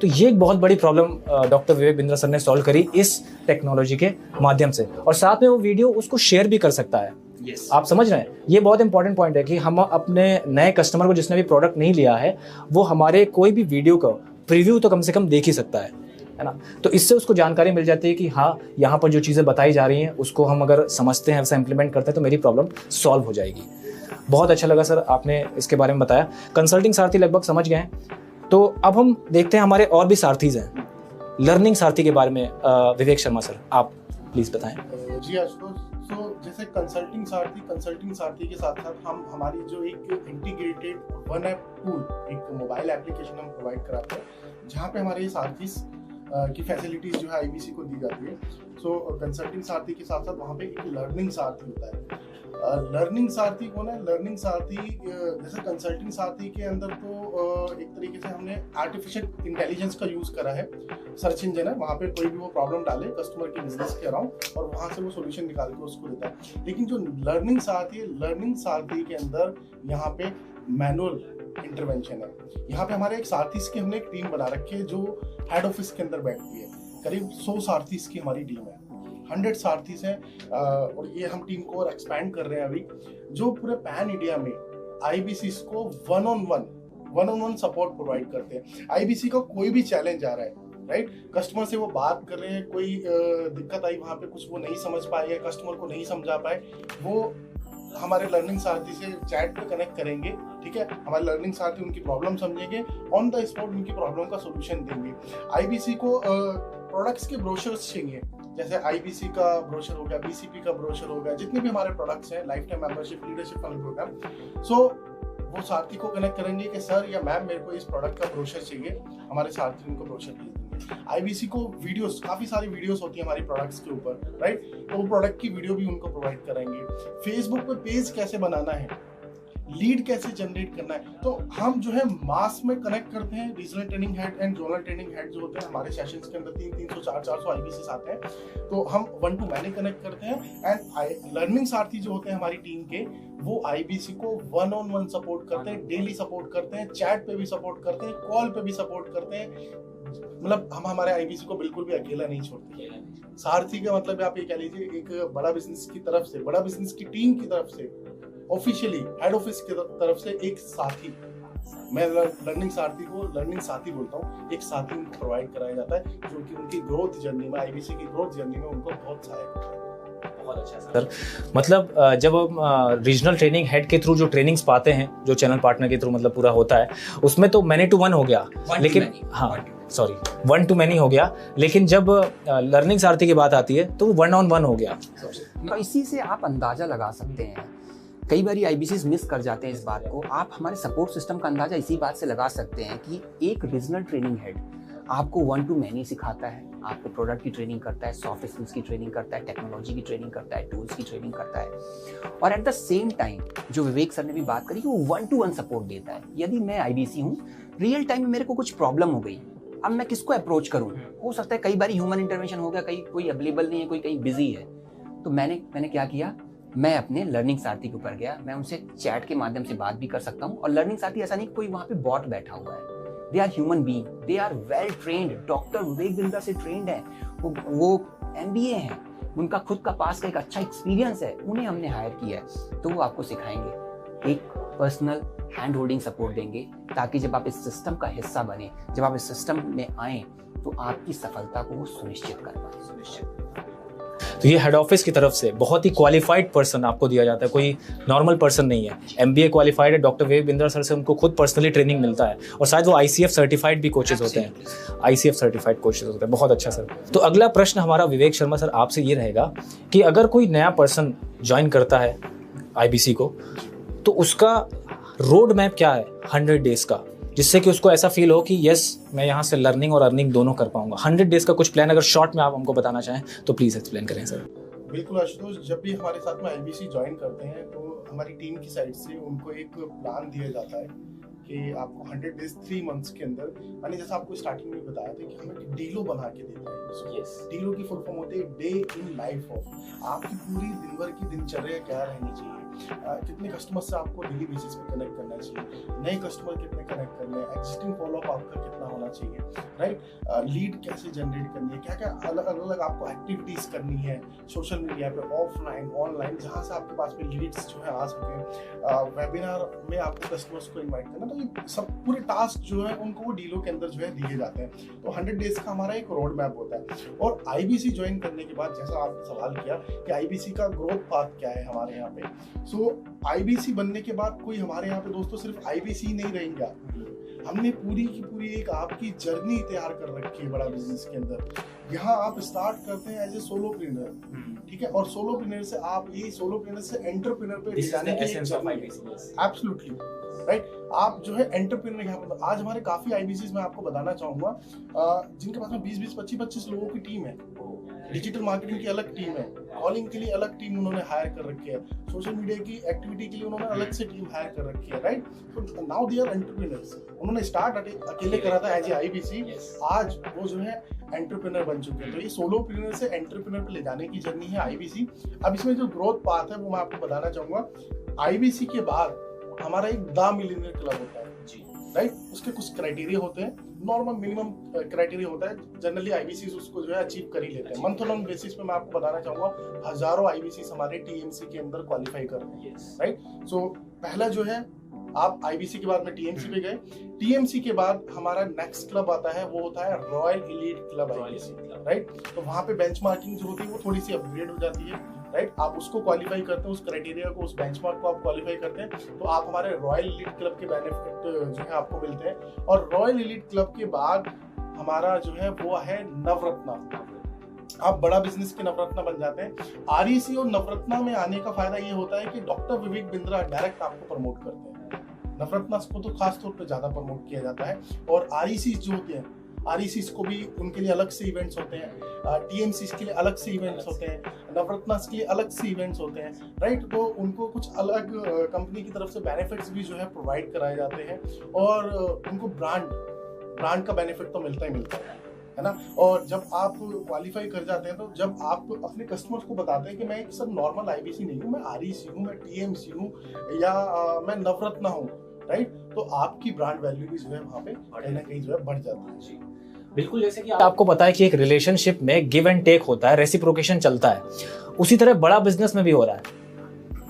तो ये एक बहुत बड़ी problem doctor Vivek Bindra sir ने सॉल्व करी इस टेक्नोलॉजी के माध्यम से, और साथ में वो वीडियो उसको शेयर भी कर सकता है। Yes. आप समझ रहे हैं, ये बहुत इंपॉर्टेंट पॉइंट है कि हम अपने नए कस्टमर को, जिसने भी प्रोडक्ट नहीं लिया है, वो हमारे कोई भी वीडियो का प्रीव्यू तो कम से कम देख ही सकता है ना। तो इससे उसको जानकारी मिल जाती है कि हाँ, यहाँ पर जो चीज़ें बताई जा रही हैं उसको हम अगर समझते हैं, वैसा इंप्लीमेंट करते हैं, तो मेरी प्रॉब्लम सॉल्व हो जाएगी। बहुत अच्छा लगा सर आपने इसके बारे में बताया। कंसल्टिंग सारथी लगभग समझ गए हैं, तो अब हम देखते हैं हमारे और भी सारथीज हैं। लर्निंग सारथी के बारे में विवेक शर्मा सर आप प्लीज बताएं। जी आशुतोष, तो जैसे कंसल्टिंग सारथी के साथ साथ हम हमारी जो एक इंटीग्रेटेड वन ऐप टूल, एक मोबाइल एप्लीकेशन हम प्रोवाइड कराते हैं, जहाँ पे हमारे सारथीज की फैसिलिटीज जो है आईबीसी को दी जाती है। सो कंसल्टिंग सारथी के साथ साथ वहाँ पे एक लर्निंग सारथी होता है। लर्निंग सारथी कौन है? लर्निंग सारथी जैसे कंसल्टिंग सारथी के अंदर तो एक तरीके से हमने आर्टिफिशियल इंटेलिजेंस का यूज करा है। सर्च इंजन है, वहाँ पे कोई भी वो प्रॉब्लम डाले कस्टमर के बिजनेस के अराउंड और वहाँ से वो सोल्यूशन निकाल के उसको देता है। लेकिन जो लर्निंग सारथी है, लर्निंग सारथी के अंदर यहाँ पे मैनुअल इंटरवेंशन है। यहाँ पे हमारे एक सारथीज की हमने एक टीम बना रखी है जो हेड ऑफिस के अंदर बैठती है। करीब 100 सारथीज की हमारी टीम है, 100 सारथीज हैं, और ये हम टीम को और एक्सपैंड कर रहे हैं अभी, जो पूरे पैन इंडिया में आईबीसी को one on one support provide करते हैं। आईबीसी का कोई भी चैलेंज आ रहा है, राइट, कस्टमर से वो बात कर रहे हैं, कोई दिक्कत आई वहाँ पे, कुछ वो नहीं समझ पाए या कस्टमर को नहीं समझा पाए, वो हमारे लर्निंग सारथी से चैट पे कनेक्ट करेंगे। ठीक है, हमारे लर्निंग सारथी उनकी प्रॉब्लम समझेंगे, ऑन द स्पॉट उनकी प्रॉब्लम का सोल्यूशन देंगे। आईबीसी को प्रोडक्ट्स के ब्रोशर्स चाहिए, जैसे आईबीसी का ब्रोशर हो गया, बीसीपी का ब्रोशर हो गया, जितने भी हमारे प्रोडक्ट्स हैं, life time membership, leadership funnel program, so वो सारथी को कनेक्ट करेंगे कि सर या मैम मेरे को इस प्रोडक्ट का ब्रोशर चाहिए, हमारे सारथी उनको ब्रोशर भेज देंगे। आईबीसी को वीडियोस, काफी सारी वीडियोस होती है हमारी प्रोडक्ट्स के ऊपर, राइट, तो वो प्रोडक्ट की वीडियो भी उनको प्रोवाइड कराएंगे। फेसबुक पे पेज कैसे बनाना है, लीड कैसे जनरेट करना है, तो हम जो है मास में कनेक्ट करते हैं। Regional training head and zonal training head जो होते हैं हमारे सेशंस के अंदर 300 400 आईबीसी आते हैं, तो हम 1 to many कनेक्ट करते हैं। एंड लर्निंग सारथी जो होते हैं हमारी टीम के, वो आईबीसी को 1-on-1 सपोर्ट करते हैं, डेली सपोर्ट करते हैं, चैट पे भी सपोर्ट करते हैं, कॉल पे भी सपोर्ट करते हैं। मतलब हम हमारे आईबीसी को बिल्कुल भी अकेला नहीं छोड़ते। सारथी का मतलब आप ये कह लीजिए एक बड़ा बिजनेस की तरफ से, बड़ा बिजनेस की टीम की तरफ से, ऑफिशियली हेड ऑफिस की तरफ से एक साथी, मैं लर्निंग सारथी को लर्निंग साथी बोलता हूँ, एक साथी उनको प्रोवाइड कराया जाता है जो कि उनकी ग्रोथ जर्नी में, आईबीसी की ग्रोथ जर्नी में उनको बहुत सहायक होता है। बहुत अच्छा सर। मतलब जब हम रीजनल ट्रेनिंग हेड के थ्रू जो ट्रेनिंग्स पाते हैं, जो चैनल पार्टनर के थ्रू मतलब पूरा होता है, उसमें तो मैनी टू वन हो गया, लेकिन हाँ सॉरी 1 to many हो गया, लेकिन जब लर्निंग सारथी की बात आती है तो वो 1-on-1 हो गया। तो इसी से आप अंदाजा लगा सकते हैं, कई बार आईबीसी मिस कर जाते हैं इस बात को। आप हमारे सपोर्ट सिस्टम का अंदाजा इसी बात से लगा सकते हैं कि एक रीजनल ट्रेनिंग हेड आपको 1 to many सिखाता है, आपको प्रोडक्ट की ट्रेनिंग करता है, सॉफ्ट स्किल्स की ट्रेनिंग करता है, टेक्नोलॉजी की ट्रेनिंग करता है, टूल्स की ट्रेनिंग करता है, और एट द सेम टाइम जो विवेक सर ने भी बात करी कि वो 1 to 1 सपोर्ट देता है। यदि मैं आईबीसी हूँ, रियल टाइम में मेरे को कुछ प्रॉब्लम हो गई, अब मैं किसको अप्रोच करूँ? हो सकता है कई बार ह्यूमन इंटरवेंशन हो गया, कोई अवेलेबल नहीं है, कोई कहीं बिजी है, तो मैंने क्या किया, मैं अपने लर्निंग सारथी के ऊपर गया, मैं उनसे चैट के माध्यम से बात भी कर सकता हूँ। और लर्निंग सारथी ऐसा नहीं कोई वहाँ पे बॉट बैठा हुआ है, they are human being, they are well trained, doctor Vivek Bindra से ट्रेंड है, वो MBA हैं, उनका खुद का पास का एक अच्छा एक्सपीरियंस है, उन्हें हमने हायर किया है, तो वो आपको सिखाएंगे, एक पर्सनल हैंड होल्डिंग सपोर्ट देंगे, ताकि जब आप इस सिस्टम का हिस्सा बने, जब आप इस सिस्टम में आए, तो आपकी सफलता को वो सुनिश्चित कर पाए। तो ये हेड ऑफिस की तरफ से बहुत ही क्वालिफाइड पर्सन आपको दिया जाता है, कोई नॉर्मल पर्सन नहीं है। MBA क्वालिफाइड है, डॉक्टर विवेक बिंद्रा सर से उनको खुद पर्सनली ट्रेनिंग मिलता है, और शायद वो ICF सर्टिफाइड भी कोचेज होते हैं, ICF सर्टिफाइड कोचेज होते हैं। बहुत अच्छा सर। तो अगला प्रश्न हमारा विवेक शर्मा सर आपसे ये रहेगा कि अगर कोई नया पर्सन ज्वाइन करता है IBC को, तो उसका रोड मैप क्या है 100 डेज का, जिससे कि उसको ऐसा फील हो कि यस मैं यहाँ से लर्निंग और अर्निंग दोनों कर पाऊंगा। 100 डेज का कुछ प्लान अगर शॉर्ट में आप हमको बताना चाहें तो प्लीज एक्सप्लेन करें सर। बिल्कुल आशुतोष, जब भी हमारे साथ में आईबीसी ज्वाइन करते हैं तो हमारी टीम की साइड से उनको एक प्लान दिया जाता है कि आपको 100 डेज 3 मंथ्स के अंदर, यानी जैसा आपको स्टार्टिंग में बताया था कि हमें डीलो बना के देते हैं। डीलो की फुल फॉर्म होती है डे इन लाइफ ऑफ, आपकी पूरी दिन भर की दिनचर्या क्या रहनी चाहिए, कितने कस्टमर से आपको डेली बेसिस पे कनेक्ट करना चाहिए, नए कस्टमर कितने कनेक्ट करने हैं, एग्जिस्टिंग फॉलोअप आपका कितना होना चाहिए, राइट, लीड कैसे जनरेट करनी है, क्या क्या अलग अलग आपको एक्टिविटीज करनी है सोशल मीडिया पे, ऑफलाइन ऑनलाइन, जहाँ से आपके पास में लीड्स जो है आ सके, वेबिनार में आपको कस्टमर्स को इन्वाइट करना, तो ये सब पूरे टास्क जो है उनको वो डीलो के अंदर जो है दिए जाते हैं। तो 100 डेज का हमारा एक रोड मैप होता है। और आईबीसी ज्वाइन करने के बाद, जैसा आपने सवाल किया कि आईबीसी का ग्रोथ पाथ क्या है हमारे यहाँ पे, सो आईबीसी बनने के बाद कोई हमारे यहाँ पे दोस्तों सिर्फ आईबीसी नहीं रहेगा, हमने पूरी की पूरी एक आपकी जर्नी तैयार कर रखी है बड़ा बिजनेस के अंदर। यहाँ आप स्टार्ट करते हैं एज ए सोलोप्रेन्योर, ठीक है, और सोलोप्रेन्योर से आप ये सोलोप्रेन्योर से एंटरप्रेन्योर पे जाने की एब्सोल्युटली राइट। आप जो है एंटरप्रेन्योर यहाँ पर, आज हमारे काफी आईबीसी मैं आपको बताना चाहूंगा जिनके पास में 20-20, 25-25 लोगों की टीम है, डिजिटल मार्केटिंग की अलग टीम है, कॉलिंग के लिए अलग टीम उन्होंने हायर कर रखी है, सोशल मीडिया की एक्टिविटी के लिए उन्होंने अलग से टीम हायर कर रखी है, राइट। तो नाउ दे आर एंटरप्रेन्योर्स, उन्होंने स्टार्ट अकेले करा था एज ए आईबीसी, आज वो जो है एंटरप्रेन्योर बन चुके हैं। तो ये सोलोप्रेन्योर से एंटरप्रेन्योर पे ले जाने की जर्नी है आईबीसी। अब इसमें जो ग्रोथ पाथ है वो मैं आपको बताना चाहूंगा। आईबीसी के बाद हमारा एक द मिलियनियर क्लब होता है जी, राइट। उसके कुछ क्राइटेरिया होते हैं, नॉर्मल मिनिमम क्राइटेरिया होता है, जनरली आईबीसी उसको जो है अचीव कर ही लेते हैं। मंथ ऑन बेसिस पे मैं आपको बताना चाहूंगा हजारों आईबीसी हमारे टीएमसी के अंदर क्वालिफाई कर रहे हैं, राइट। सो पहला जो है आप आईबीसी के बाद में टीएमसी पे गए, टीएमसी के बाद हमारा नेक्स्ट क्लब आता है, वो होता है royal elite club IBC, right. तो वहां पे बेंचमार्किंग जो होती है वो थोड़ी सी अपग्रेड हो जाती है, राइट। आप उसको क्वालिफाई करते हैं, उस क्राइटेरिया को, उस बेंचमार्क को आप क्वालिफाई करते हैं, तो आप हमारे रॉयल एलीट क्लब के बेनिफिट जो है आपको मिलते हैं। और रॉयल एलीट क्लब के बाद हमारा जो है वो है नवरत्ना। आप बड़ा बिजनेस के नवरत्ना बन जाते हैं। आरईसी और नवरत्ना में आने का फायदा ये होता है कि डॉक्टर विवेक बिंद्रा डायरेक्ट आपको प्रमोट करते हैं। नवरत्ना को तो खास तौर पे ज्यादा प्रमोट किया जाता है, और आरईसी जो होते हैं, आरईसी को भी उनके लिए अलग से इवेंट्स होते हैं, टीएमसी के लिए अलग से इवेंट्स होते हैं, नवरत्ना के लिए अलग से इवेंट्स होते हैं, राइट। तो उनको कुछ अलग कंपनी की तरफ से बेनिफिट्स भी जो है प्रोवाइड कराए जाते हैं, और उनको ब्रांड का बेनिफिट तो मिलता ही मिलता है ना। और जब आप क्वालिफाई कर जाते हैं, तो जब आप अपने कस्टमर्स को बताते हैं कि मैं एक सर नॉर्मल आईबीसी नहीं हूँ, मैं आरईसी हूँ, मैं टीएमसी हूँ, या मैं नवरत्ना हूँ, राइट, तो आपकी ब्रांड वैल्यू भी जो है वहाँ पे कहीं ना कहीं जो है बढ़ जाती है। बिल्कुल, जैसे कि आपको पता है कि एक रिलेशनशिप में गिव एंड टेक होता है, रेसिप्रोकेशन चलता है, उसी तरह बड़ा बिजनेस में भी हो रहा है।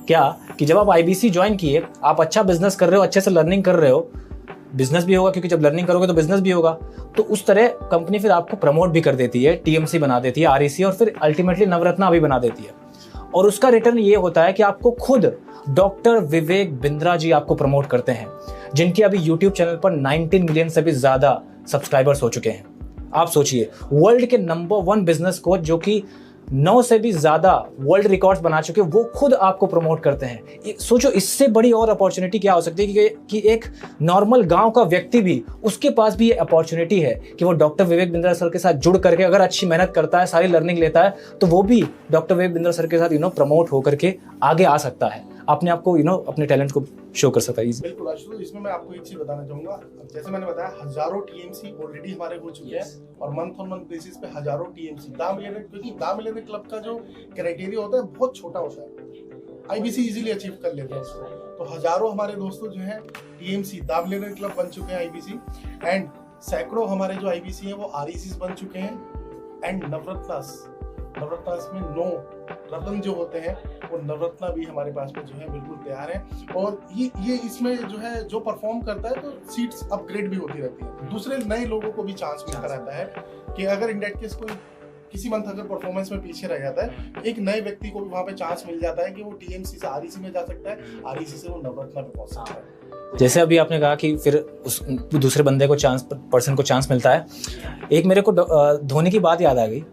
क्या कि जब आप आईबीसी ज्वाइन किए, आप अच्छा बिजनेस कर रहे हो, अच्छे से लर्निंग कर रहे हो, बिजनेस भी होगा, क्योंकि जब लर्निंग करोगे तो बिजनेस भी होगा, तो उस तरह कंपनी फिर आपको प्रमोट भी कर देती है, टीएमसी बना देती है, आरईसी, और फिर अल्टीमेटली नवरत्ना भी बना देती है। और उसका रिटर्न ये होता है कि आपको खुद डॉक्टर विवेक बिंद्रा जी आपको प्रमोट करते हैं, जिनके अभी यूट्यूब चैनल पर 19 मिलियन से भी ज्यादा सब्सक्राइबर्स हो चुके हैं। आप सोचिए, वर्ल्ड के नंबर 1 बिजनेस कोच जो कि 9 से भी ज्यादा वर्ल्ड रिकॉर्ड्स बना चुके, वो खुद आपको प्रमोट करते हैं। सोचो, इससे बड़ी और अपॉर्चुनिटी क्या हो सकती है कि एक नॉर्मल गांव का व्यक्ति भी, उसके पास भी ये अपॉर्चुनिटी है कि वो डॉक्टर विवेक बिंद्रा सर के साथ जुड़ करके अगर अच्छी मेहनत करता है, सारी लर्निंग लेता है, तो वो भी डॉक्टर विवेक बिंद्रा सर के साथ प्रमोट होकर के आगे आ सकता है, अपने आप को अपने टैलेंट को शो कर सकता है। बिल्कुल आशुतोष, इसमें मैं आपको एक चीज बताना चाहूंगा। जैसे मैंने बताया, हजारों टीएमसी ऑलरेडी हमारे हो चुके हैं, और मंथ ऑन मंथ बेसिस पे हजारों टीएमसी क्योंकि द मिलियनेयर क्लब का जो क्राइटेरिया होता है बहुत छोटा होता है, आईबीसी इजीली अचीव कर लेते हैं उसको। तो हजारों हमारे दोस्तों जो है टीएमसी द मिलियनेयर क्लब बन चुके हैं आईबीसी, एंड सैकड़ों हमारे जो आईबीसी हैं वो आरईसी बन चुके हैं, एंड नवरत्नास में 9 रत्न जो होते हैं वो नवरत्ना भी हमारे पास में जो है बिल्कुल तैयार है। और ये इसमें जो है जो परफॉर्म करता है, तो सीट्स अपग्रेड भी होती रहती है, दूसरे नए लोगों को भी चांस मिलता रहता है कि अगर इन डेट केस कोई किसी मंथ अगर परफॉर्मेंस में पीछे रह जाता है, तो एक नए व्यक्ति को भी वहाँ पे चांस मिल जाता है कि वो टीएमसी से आरईसी में जा सकता है, आरईसी से वो नवरत्ना पे पहुंच सकता है। जैसे अभी आपने कहा कि फिर उस दूसरे बंदे को पर्सन को चांस मिलता है। एक मेरे को धोनी की बात याद आ गई।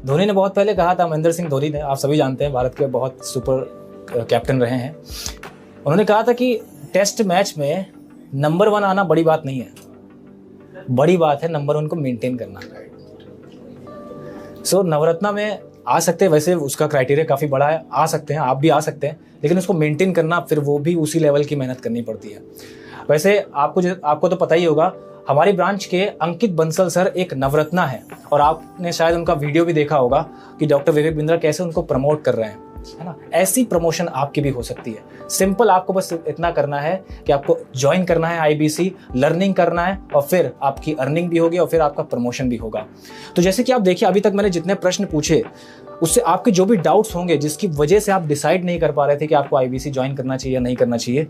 धोनी ने बहुत पहले कहा था, महेंद्र सिंह धोनी ने, आप सभी जानते हैं, भारत के बहुत सुपर कैप्टन रहे हैं। उन्होंने कहा था कि टेस्ट मैच में नंबर 1 आना बड़ी बात नहीं है, बड़ी बात है नंबर 1 को मेंटेन करना। सो नवरत्ना में आ सकते हैं, वैसे उसका क्राइटेरिया काफ़ी बड़ा है, आ सकते हैं, आप भी आ सकते हैं, लेकिन उसको मेंटेन करना फिर वो भी उसी लेवल की मेहनत करनी पड़ती है। वैसे आपको तो पता ही होगा, हमारी ब्रांच के अंकित बंसल सर एक नवरत्ना है, और आपने शायद उनका वीडियो भी देखा होगा कि डॉक्टर विवेक बिंद्रा कैसे उनको प्रमोट कर रहे हैं, है ना। ऐसी प्रमोशन आपकी भी हो सकती है। सिंपल आपको बस इतना करना है कि आपको ज्वाइन करना है आईबीसी, लर्निंग करना है, और फिर आपकी अर्निंग भी होगी और फिर आपका प्रमोशन भी होगा। तो जैसे कि आप देखिए, अभी तक मैंने जितने प्रश्न पूछे, उससे आपके जो भी डाउट्स होंगे, जिसकी वजह से आप डिसाइड नहीं कर पा रहे थे कि आपको आईबीसी ज्वाइन करना चाहिए या नहीं करना चाहिए,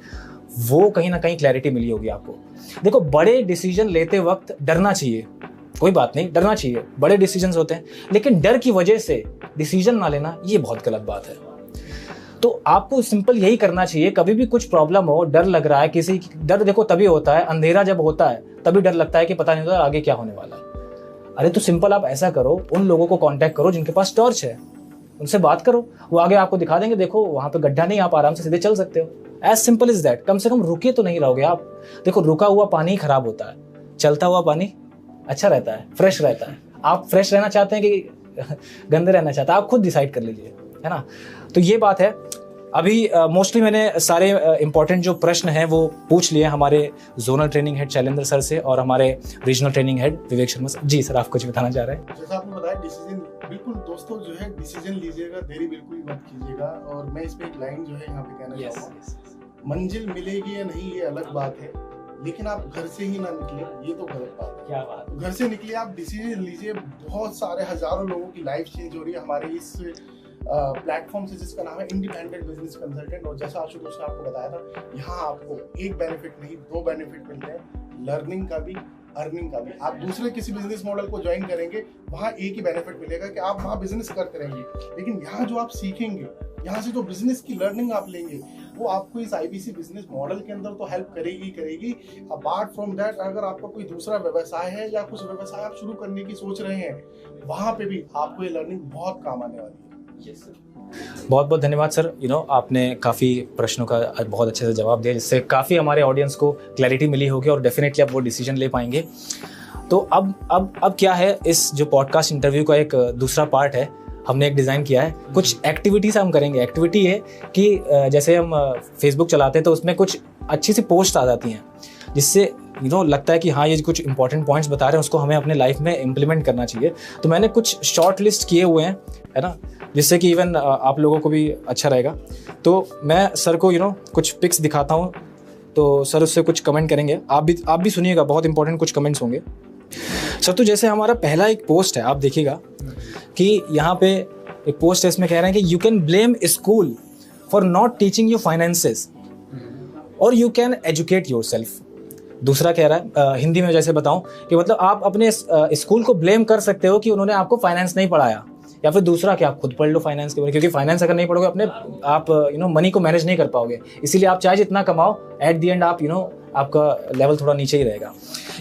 वो कहीं ना कहीं क्लैरिटी मिली होगी आपको। देखो, बड़े डिसीजन लेते वक्त डरना चाहिए, कोई बात नहीं, डरना चाहिए, बड़े डिसीजंस होते हैं, लेकिन डर की वजह से डिसीजन ना लेना, ये बहुत गलत बात है। तो आपको सिंपल यही करना चाहिए, कभी भी कुछ प्रॉब्लम हो, डर लग रहा है किसी, डर देखो तभी होता है, अंधेरा जब होता है तभी डर लगता है कि पता नहीं होता आगे क्या होने वाला है। अरे तो सिंपल आप ऐसा करो, उन लोगों को कांटेक्ट करो जिनके पास टॉर्च है, उनसे बात करो, वो आगे आपको दिखा देंगे, देखो वहां पे गड्ढा नहीं, आप आराम से सीधे चल सकते हो। As simple is that. कम से कम रुके तो नहीं रहोगे आप। देखो, रुका हुआ पानी खराब होता है, चलता हुआ पानी अच्छा रहता है, फ्रेश रहता है। आप फ्रेश रहना चाहते हैं कि गंदे रहना चाहते हैं, आप खुद डिसाइड कर लीजिए, है ना। तो ये बात है। अभी मोस्टली मैंने सारे इंपॉर्टेंट जो प्रश्न हैं वो पूछ लिए हमारे zonal training head Shailendra sir से और हमारे रीजनल ट्रेनिंग हेड विवेक शर्मा सर। जी सर, आप कुछ बताना चाह रहे हैं? जैसा आपने बताया, डिसीजन बिल्कुल दोस्तों जो है डिसीजन लीजिएगा, देरी बिल्कुल मत कीजिएगा। और मैं इस पे एक लाइन जो है यहाँ पे कहना चाहूँगा, मंजिल मिलेगी या नहीं ये अलग बात है, लेकिन आप घर से ही ना निकले ये तो गलत बात है। क्या बात? घर से निकले, आप डिसीजन लीजिए। बहुत सारे हजारों लोगों की लाइफ चेंज हो रही है हमारे इस प्लेटफॉर्म से, जिसका नाम है इंडिपेंडेंट बिजनेस कंसल्टेंट। और जैसा आशुतोष ने आपको बताया था, यहाँ आपको एक बेनिफिट नहीं 2 बेनिफिट मिलते हैं, लर्निंग का भी, अर्निंग का भी। आप दूसरे किसी बिजनेस मॉडल को ज्वाइन करेंगे, वहाँ एक ही बेनिफिट मिलेगा कि आप वहाँ बिजनेस करते रहेंगे, लेकिन यहाँ जो आप सीखेंगे, यहाँ से जो बिजनेस की लर्निंग आप लेंगे, वो आपको इस आईबीसी बिजनेस मॉडल के अंदर तो हेल्प करेगी। अपार्ट फ्रॉम दैट, अगर आपका कोई दूसरा व्यवसाय है या कुछ व्यवसाय आप शुरू करने की सोच रहे हैं, वहां पे भी आपको ये लर्निंग बहुत काम आने वाली है। बहुत बहुत धन्यवाद सर। आपने काफ़ी प्रश्नों का बहुत अच्छे से जवाब दिया, जिससे काफ़ी हमारे ऑडियंस को क्लैरिटी मिली होगी और डेफिनेटली आप वो डिसीजन ले पाएंगे। तो अब क्या है, इस जो पॉडकास्ट इंटरव्यू का एक दूसरा पार्ट है, हमने एक डिज़ाइन किया है। कुछ एक्टिविटीज़ हम करेंगे। एक्टिविटी है कि जैसे हम फेसबुक चलाते हैं तो उसमें कुछ अच्छी सी पोस्ट आ जाती हैं, जिससे लगता है कि हाँ, ये कुछ इंपॉर्टेंट पॉइंट्स बता रहे हैं, उसको हमें अपने लाइफ में इम्प्लीमेंट करना चाहिए। तो मैंने कुछ शॉर्ट लिस्ट किए हुए हैं, है ना, जिससे कि इवन आप लोगों को भी अच्छा रहेगा। तो मैं सर को कुछ पिक्स दिखाता हूँ, तो सर उससे कुछ कमेंट करेंगे। आप भी सुनिएगा, बहुत इंपॉर्टेंट कुछ कमेंट्स होंगे सर। तो जैसे हमारा पहला एक पोस्ट है, आप देखिएगा कि यहाँ पे एक पोस्ट है, इसमें कह रहे हैं कि you can blame school for not teaching you finances और यू कैन एजुकेट योरसेल्फ। दूसरा कह रहा है, हिंदी में जैसे बताऊं, कि मतलब आप अपने स्कूल को ब्लेम कर सकते हो कि उन्होंने आपको फाइनेंस नहीं पढ़ाया, या फिर दूसरा कि आप खुद पढ़ लो फाइनेंस के बारे में, क्योंकि फाइनेंस अगर नहीं पढ़ोगे अपने आप मनी को मैनेज नहीं कर पाओगे। इसीलिए आप चाहे जितना कमाओ, एट द एंड आप आपका लेवल थोड़ा नीचे ही रहेगा।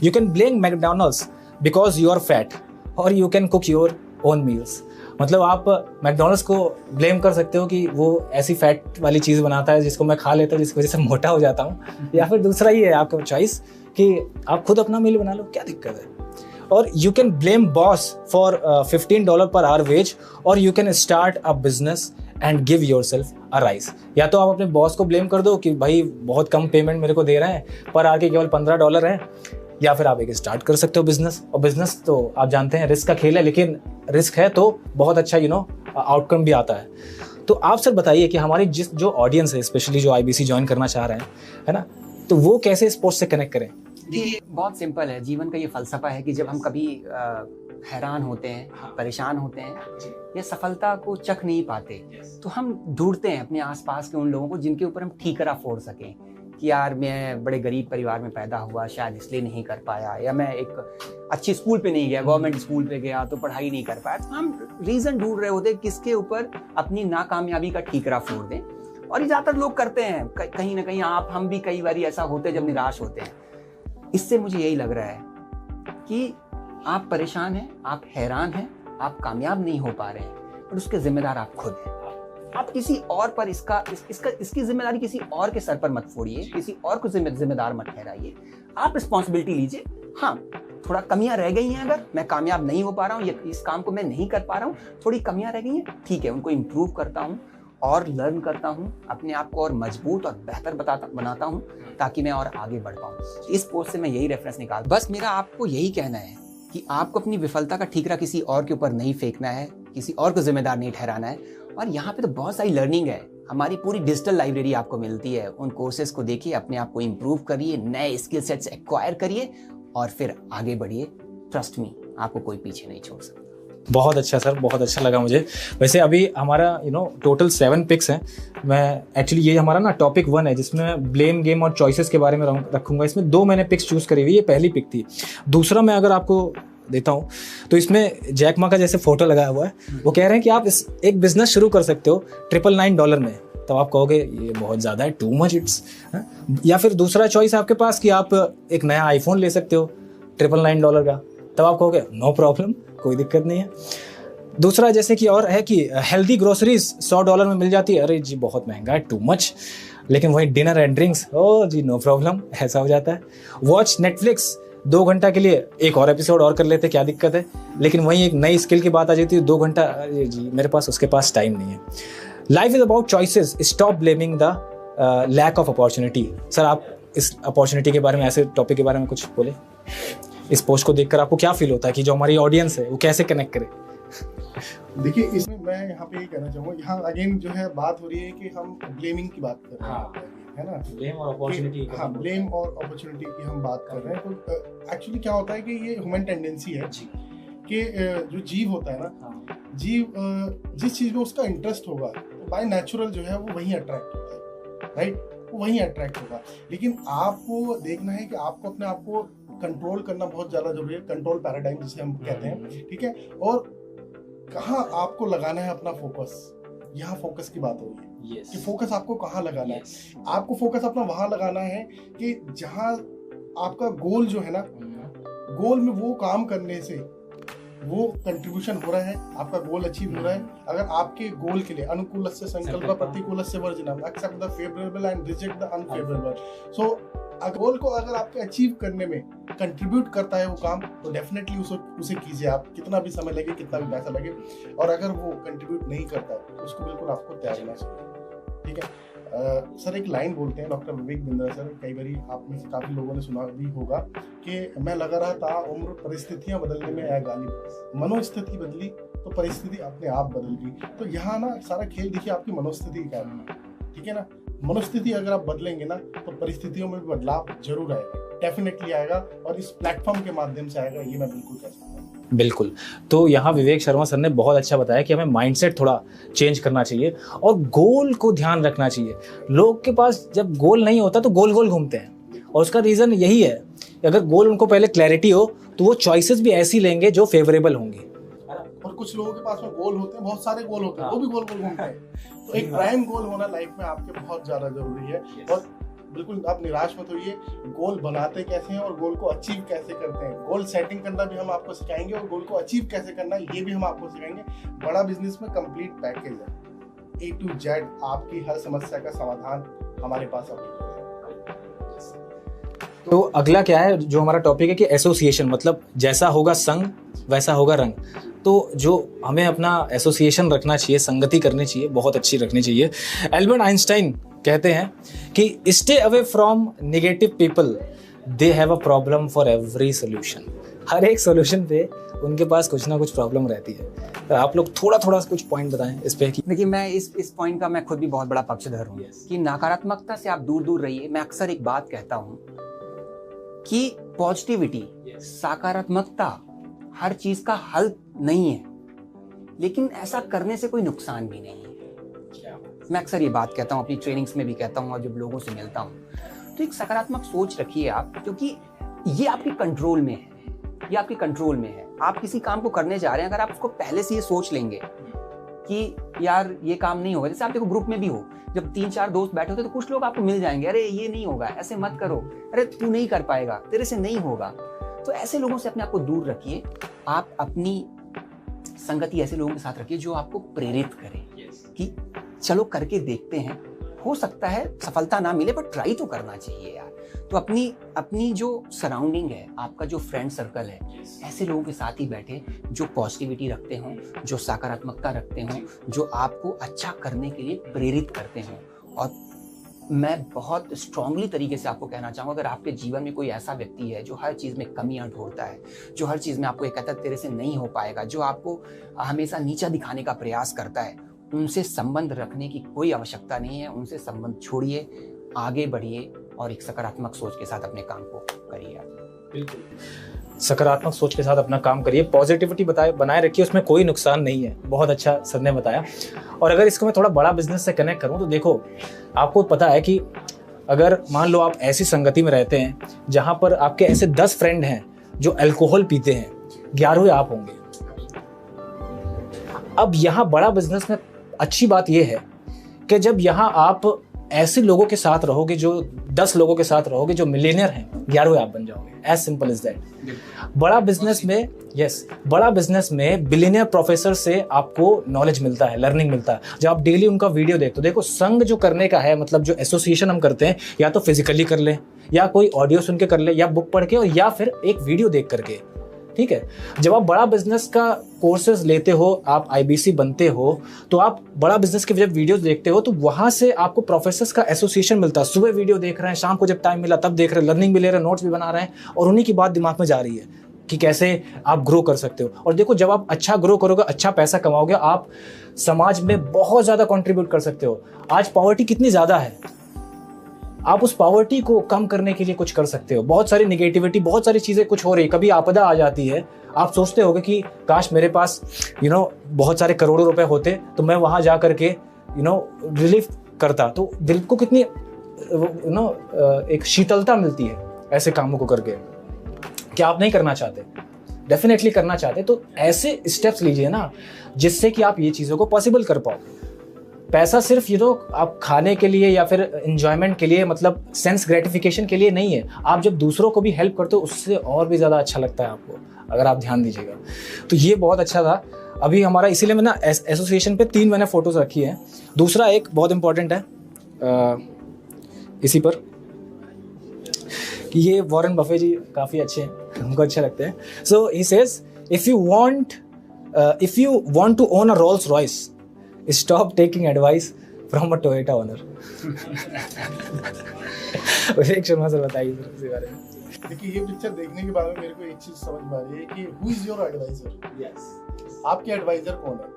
You can blame McDonald's because you are fat और you can cook your own meals. मतलब आप मैकडॉनल्ड्स को ब्लेम कर सकते हो कि वो ऐसी फैट वाली चीज़ बनाता है जिसको मैं खा लेता हूँ, जिसकी वजह से मोटा हो जाता हूँ। या फिर दूसरा ही है आपका चॉइस कि आप खुद अपना मील बना लो, क्या दिक्कत है। और you can blame boss for $15 per hour wage और you can start a business and give yourself a raise. या तो आप अपने बॉस को ब्लेम कर दो कि भाई बहुत कम पेमेंट मेरे को दे रहे हैं, पर आके केवल $15 है, या फिर आप एक स्टार्ट कर सकते हो बिजनेस। और बिजनेस तो आप जानते हैं रिस्क का खेल है, लेकिन रिस्क है तो बहुत अच्छा आउटकम भी आता है। तो आप सर बताइए कि हमारी जो ऑडियंस है, स्पेशली जो आईबीसी ज्वाइन करना चाह रहे हैं, है ना, तो वो कैसे स्पोर्ट्स से कनेक्ट करें? देखिए, बहुत सिंपल है। जीवन का ये फलसफा है कि जब हम कभी हैरान होते हैं, परेशान होते हैं या सफलता को चख नहीं पाते, तो हम ढूंढते हैं अपने आसपास के उन लोगों को जिनके ऊपर हम ठीकरा फोड़ सकें कि यार मैं बड़े गरीब परिवार में पैदा हुआ, शायद इसलिए नहीं कर पाया, या मैं एक अच्छे स्कूल पे नहीं गया, गवर्नमेंट स्कूल पे गया तो पढ़ाई नहीं कर पाया। तो हम रीज़न ढूंढ रहे होते किसके ऊपर अपनी नाकामयाबी का ठीकरा फोड़ दें। और ये ज़्यादातर लोग करते हैं, कहीं ना कहीं हम भी कई बार ऐसा होते हैं जब निराश होते हैं। इससे मुझे यही लग रहा है कि आप परेशान हैं, आप हैरान हैं, आप कामयाब नहीं हो पा रहे हैं, और उसके जिम्मेदार आप खुद हैं। आप किसी और पर इसकी जिम्मेदारी किसी और के सर पर मत फोड़िए, किसी और को जिम्मेदार मत ठहराइए। आप रिस्पॉन्सिबिलिटी लीजिए। हाँ, थोड़ा कमियां रह गई हैं, अगर मैं कामयाब नहीं हो पा रहा हूँ, इस काम को मैं नहीं कर पा रहा हूँ, थोड़ी कमियां रह गई हैं, ठीक है, उनको इम्प्रूव करता हूँ और लर्न करता हूँ, अपने आप को और मजबूत और बेहतर बनाता हूँ, ताकि मैं और आगे बढ़ पाऊँ। इस पोस्ट से मैं यही रेफरेंस निकाल, बस मेरा आपको यही कहना है कि आपको अपनी विफलता का ठीकरा किसी और के ऊपर नहीं फेंकना है, किसी और को जिम्मेदार नहीं ठहराना है। और यहाँ पे तो बहुत सारी लर्निंग है, हमारी पूरी डिजिटल लाइब्रेरी आपको मिलती है। उन कोर्सेज को देखिए, अपने आप को इम्प्रूव करिए, नए स्किल सेट्स एक्वायर करिए और फिर आगे बढ़िए। ट्रस्ट मी, आपको कोई पीछे नहीं छोड़ सकता। बहुत अच्छा सर, बहुत अच्छा लगा मुझे। वैसे अभी हमारा टोटल 7 पिक्स हैं। मैं एक्चुअली ये हमारा टॉपिक 1 है, जिसमें मैं ब्लेम गेम और चॉइसेस के बारे में रखूंगा। इसमें 2 मैंने पिक्स चूज करी हुई, ये पहली पिक थी। दूसरा मैं अगर आपको देता हूँ तो इसमें जैक मा का जैसे फोटो लगाया हुआ है, वो कह रहे हैं कि आप एक बिजनेस शुरू कर सकते हो $999 में। तब आप कहोगे ये बहुत ज़्यादा है, टू मच इट्स। या फिर दूसरा चॉइस आपके पास कि आप एक नया आईफोन ले सकते हो $999 का। तब आप कहोगे नो प्रॉब्लम, कोई दिक्कत नहीं है। दूसरा जैसे कि और है कि हेल्दी ग्रोसरीज $100 में मिल जाती है। अरे जी बहुत महंगा है, टू मच। लेकिन वही डिनर एंड ड्रिंक्स, ओ जी नो प्रॉब्लम, ऐसा हो जाता है। वॉच नेटफ्लिक्स 2 घंटा के लिए, एक और एपिसोड और कर लेते, क्या दिक्कत है। लेकिन वहीं एक नई स्किल की बात आ जाती है, 2 घंटा, अरे जी मेरे पास उसके पास टाइम नहीं है। Life is about choices, stop blaming the lack of opportunity. Sir आप इस अपॉर्चुनिटी के बारे में, ऐसे टॉपिक के बारे में कुछ बोले। इस पोस्ट को देखकर आपको क्या फील होता है कि जो हमारी ऑडियंस है वो कैसे कनेक्ट करे? देखिए, इसमें मैं यहाँ पे ये कहना चाहूँगा, यहाँ अगेन जो है बात हो रही है कि हम ब्लेमिंग की बात कर रहे हैं, है ना, ब्लेम और अपॉर्चुनिटी। हाँ, ब्लेम और अपॉर्चुनिटी की हम बात कर रहे हैं। तो एक्चुअली क्या होता है कि ये ह्यूमन टेंडेंसी है कि जो जीव होता है ना, जीव जिस चीज में उसका इंटरेस्ट होगा तो बाय नेचुरल जो है वो वहीं अट्रैक्ट होता है, राइट, वो वहीं अट्रैक्ट होगा। लेकिन आपको देखना है कि आपको अपने आप को कंट्रोल करना बहुत ज्यादा जरूरी है, कंट्रोल पैराडाइम जिसे हम कहते हैं, ठीक है। और कहाँ आपको लगाना है अपना फोकस, यहाँ फोकस की बात हो रही है। कि फोकस आपको कहाँ लगाना है। आपको फोकस अपना वहां लगाना है कि जहां आपका गोल जो है ना, गोल में वो काम करने से वो कंट्रीब्यूशन हो रहा है, आपका गोल अचीव हो रहा है। अगर आपके गोल के लिए अनुकूलस्य संकल्प प्रतिकूलस्य वर्जनम, accept the favourable and reject the unfavourable. So goal को अगर आपके अचीव करने में कंट्रीब्यूट करता है वो काम, तो डेफिनेटली उसे कीजिए, आप कितना भी समय लगे, कितना भी पैसा लगे। और अगर वो कंट्रीब्यूट नहीं करता है, उसको बिल्कुल आपको त्यागना चाहिए। ठीक है। सर एक लाइन बोलते हैं डॉक्टर विवेक बिंद्रा सर, कई बार आप में से काफी लोगों ने सुना भी होगा कि मैं लगा रहा था उम्र परिस्थितियां बदलने में है गालिब, मनोस्थिति बदली तो परिस्थिति अपने आप बदल गई। तो यहाँ ना सारा खेल देखिए आपकी मनोस्थिति का है। ठीक है ना, मनोस्थिति अगर आप बदलेंगे ना तो परिस्थितियों में भी बदलाव जरूर आएगा, डेफिनेटली आएगा, और इस प्लेटफॉर्म के माध्यम से आएगा, ये मैं बिल्कुल कह सकता हूँ। बिल्कुल। तो यहाँ विवेक शर्मा सर ने बहुत अच्छा बताया कि हमें माइंडसेट थोड़ा चेंज करना चाहिए और गोल को ध्यान रखना चाहिए। लोग के पास जब गोल नहीं होता तो गोल गोल घूमते हैं, और उसका रीज़न यही है, अगर गोल उनको पहले क्लैरिटी हो तो वो चॉइसेस भी ऐसी लेंगे जो फेवरेबल होंगी। और कुछ लोगों के पास में गोल होते हैं, बहुत सारे गोल होते हैं, वो भी गोल गोल घूमते हैं। तो एक प्राइम गोल होना लाइफ में आपके बहुत ज्यादा जरूरी है। और बिल्कुल आप निराश मत होइए, गोल बनाते कैसे हैं और गोल को अचीव कैसे करते हैं, गोल सेटिंग करना भी हम आपको सिखाएंगे और गोल को अचीव कैसे करना है ये भी हम आपको सिखाएंगे। बड़ा बिजनेस में कंप्लीट पैकेज है, A to Z आपकी हर समस्या का समाधान हमारे पास अवेलेबल है। तो अगला क्या है जो हमारा टॉपिक है कि एसोसिएशन, मतलब जैसा होगा संग वैसा होगा रंग। तो जो हमें अपना एसोसिएशन रखना चाहिए, संगति करनी चाहिए, बहुत अच्छी रखनी चाहिए। एल्बर्ट आइंस्टाइन कहते हैं कि stay away from negative people, they have a problem for every solution. हर एक सोल्यूशन पे उनके पास कुछ ना कुछ प्रॉब्लम रहती है। तो आप लोग थोड़ा थोड़ा कुछ पॉइंट बताएं इस पे। देखिए मैं इस पॉइंट का मैं खुद भी बहुत बड़ा पक्षधर हूँ कि नकारात्मकता से आप दूर दूर रहिए। मैं अक्सर एक बात कहता हूँ कि पॉजिटिविटी, सकारात्मकता हर चीज का हल नहीं है, लेकिन ऐसा करने से कोई नुकसान भी नहीं है। मैं अक्सर ये बात कहता हूँ, अपनी ट्रेनिंग्स में भी कहता हूँ और जब लोगों से मिलता हूँ, तो एक सकारात्मक सोच रखिए आप, क्योंकि ये आपके कंट्रोल में है, ये आपके कंट्रोल में है। आप किसी काम को करने जा रहे हैं, अगर आप उसको पहले से ये सोच लेंगे कि यार ये काम नहीं होगा, जैसे आप देखो ग्रुप में भी हो, जब 3-4 दोस्त बैठे होते तो कुछ लोग आपको मिल जाएंगे, अरे ये नहीं होगा, ऐसे मत करो, अरे तू नहीं कर पाएगा, तेरे से नहीं होगा। तो ऐसे लोगों से अपने आप को दूर रखिए। आप अपनी संगति ऐसे लोगों के साथ रखिए जो आपको प्रेरित करें कि चलो करके देखते हैं, हो सकता है सफलता ना मिले पर ट्राई तो करना चाहिए यार। तो अपनी जो सराउंडिंग है, आपका जो फ्रेंड सर्कल है, ऐसे लोगों के साथ ही बैठे जो पॉजिटिविटी रखते हों, जो सकारात्मकता रखते हों, जो आपको अच्छा करने के लिए प्रेरित करते हों। और मैं बहुत स्ट्रांगली तरीके से आपको कहना चाहूँगा, अगर आपके जीवन में कोई ऐसा व्यक्ति है जो हर चीज़ में कमियां ढूंढता है, जो हर चीज़ में आपको ये कहता है तेरे से नहीं हो पाएगा, जो आपको हमेशा नीचा दिखाने का प्रयास करता है, उनसे संबंध रखने की कोई आवश्यकता नहीं है। उनसे संबंध छोड़िए, आगे बढ़िए और एक सकारात्मक सोच के साथ अपने काम को करिए। बिल्कुल, सकारात्मक सोच के साथ अपना काम करिए, पॉजिटिविटी बनाए रखिए, उसमें कोई नुकसान नहीं है। बहुत अच्छा सर ने बताया। और अगर इसको मैं थोड़ा बड़ा बिजनेस से कनेक्ट करूं तो देखो, आपको पता है कि अगर मान लो आप ऐसी संगति में रहते हैं जहां पर आपके ऐसे 10 फ्रेंड हैं जो अल्कोहल पीते हैं, 11वें आप होंगे। अब यहाँ बड़ा बिजनेस में अच्छी बात यह है कि जब यहाँ आप ऐसे लोगों के साथ रहोगे, जो 10 लोगों के साथ रहोगे जो मिलियनियर हैं, 11वें आप बन जाओगे। As simple is that. बड़ा बिजनेस में बिलियनियर प्रोफेसर से आपको नॉलेज मिलता है, लर्निंग मिलता है। जब आप डेली उनका वीडियो देखते हो, देखो संग जो करने का है, मतलब जो एसोसिएशन हम करते हैं, या तो फिजिकली कर ले, या कोई ऑडियो सुन के कर ले, या बुक पढ़ के, और या फिर एक वीडियो देख करके। ठीक है, जब आप बड़ा बिजनेस का कोर्सेज लेते हो, आप आईबीसी बनते हो, तो आप बड़ा बिजनेस के जब वीडियोस देखते हो तो वहां से आपको प्रोफेसर्स का एसोसिएशन मिलता है। सुबह वीडियो देख रहे हैं, शाम को जब टाइम मिला तब देख रहे हैं, लर्निंग भी ले रहे हैं, नोट्स भी बना रहे हैं, और उन्हीं की बात दिमाग में जा रही है कि कैसे आप ग्रो कर सकते हो। और देखो, जब आप अच्छा ग्रो करोगे, अच्छा पैसा कमाओगे, आप समाज में बहुत ज्यादा कंट्रीब्यूट कर सकते हो। आज पॉवर्टी कितनी ज्यादा है, आप उस पॉवर्टी को कम करने के लिए कुछ कर सकते हो। बहुत सारी निगेटिविटी, बहुत सारी चीजें कुछ हो रही, कभी आपदा आ जाती है, आप सोचते होगे कि काश मेरे पास बहुत सारे करोड़ों रुपए होते तो मैं वहां जा करके रिलीफ करता। तो दिल को कितनी एक शीतलता मिलती है ऐसे कामों को करके। क्या आप नहीं करना चाहते? डेफिनेटली करना चाहते। तो ऐसे स्टेप्स लीजिए ना, जिससे कि आप ये चीजों को पॉसिबल कर पाओ। पैसा सिर्फ आप खाने के लिए या फिर एंजॉयमेंट के लिए, मतलब सेंस ग्रेटिफिकेशन के लिए नहीं है। आप जब दूसरों को भी हेल्प करते हो उससे और भी ज़्यादा अच्छा लगता है आपको, अगर आप ध्यान दीजिएगा। तो ये बहुत अच्छा था अभी हमारा, इसीलिए मैं ना एसोसिएशन पे 3 मैंने फोटोज रखी है। दूसरा एक बहुत इंपॉर्टेंट है इसी पर, कि ये वॉरेन बफे जी काफ़ी अच्छे हैं, हमको अच्छे लगते हैं। So he says if you want to own a Rolls Royce, stop taking advice from a Toyota owner. Vivek Sharma sir बताइए सर इसी बारे में। देखिए, ये पिक्चर देखने के बाद में मेरे को एक चीज समझ में आ रही है कि who is your advisor. Yes, आपके एडवाइजर कौन है?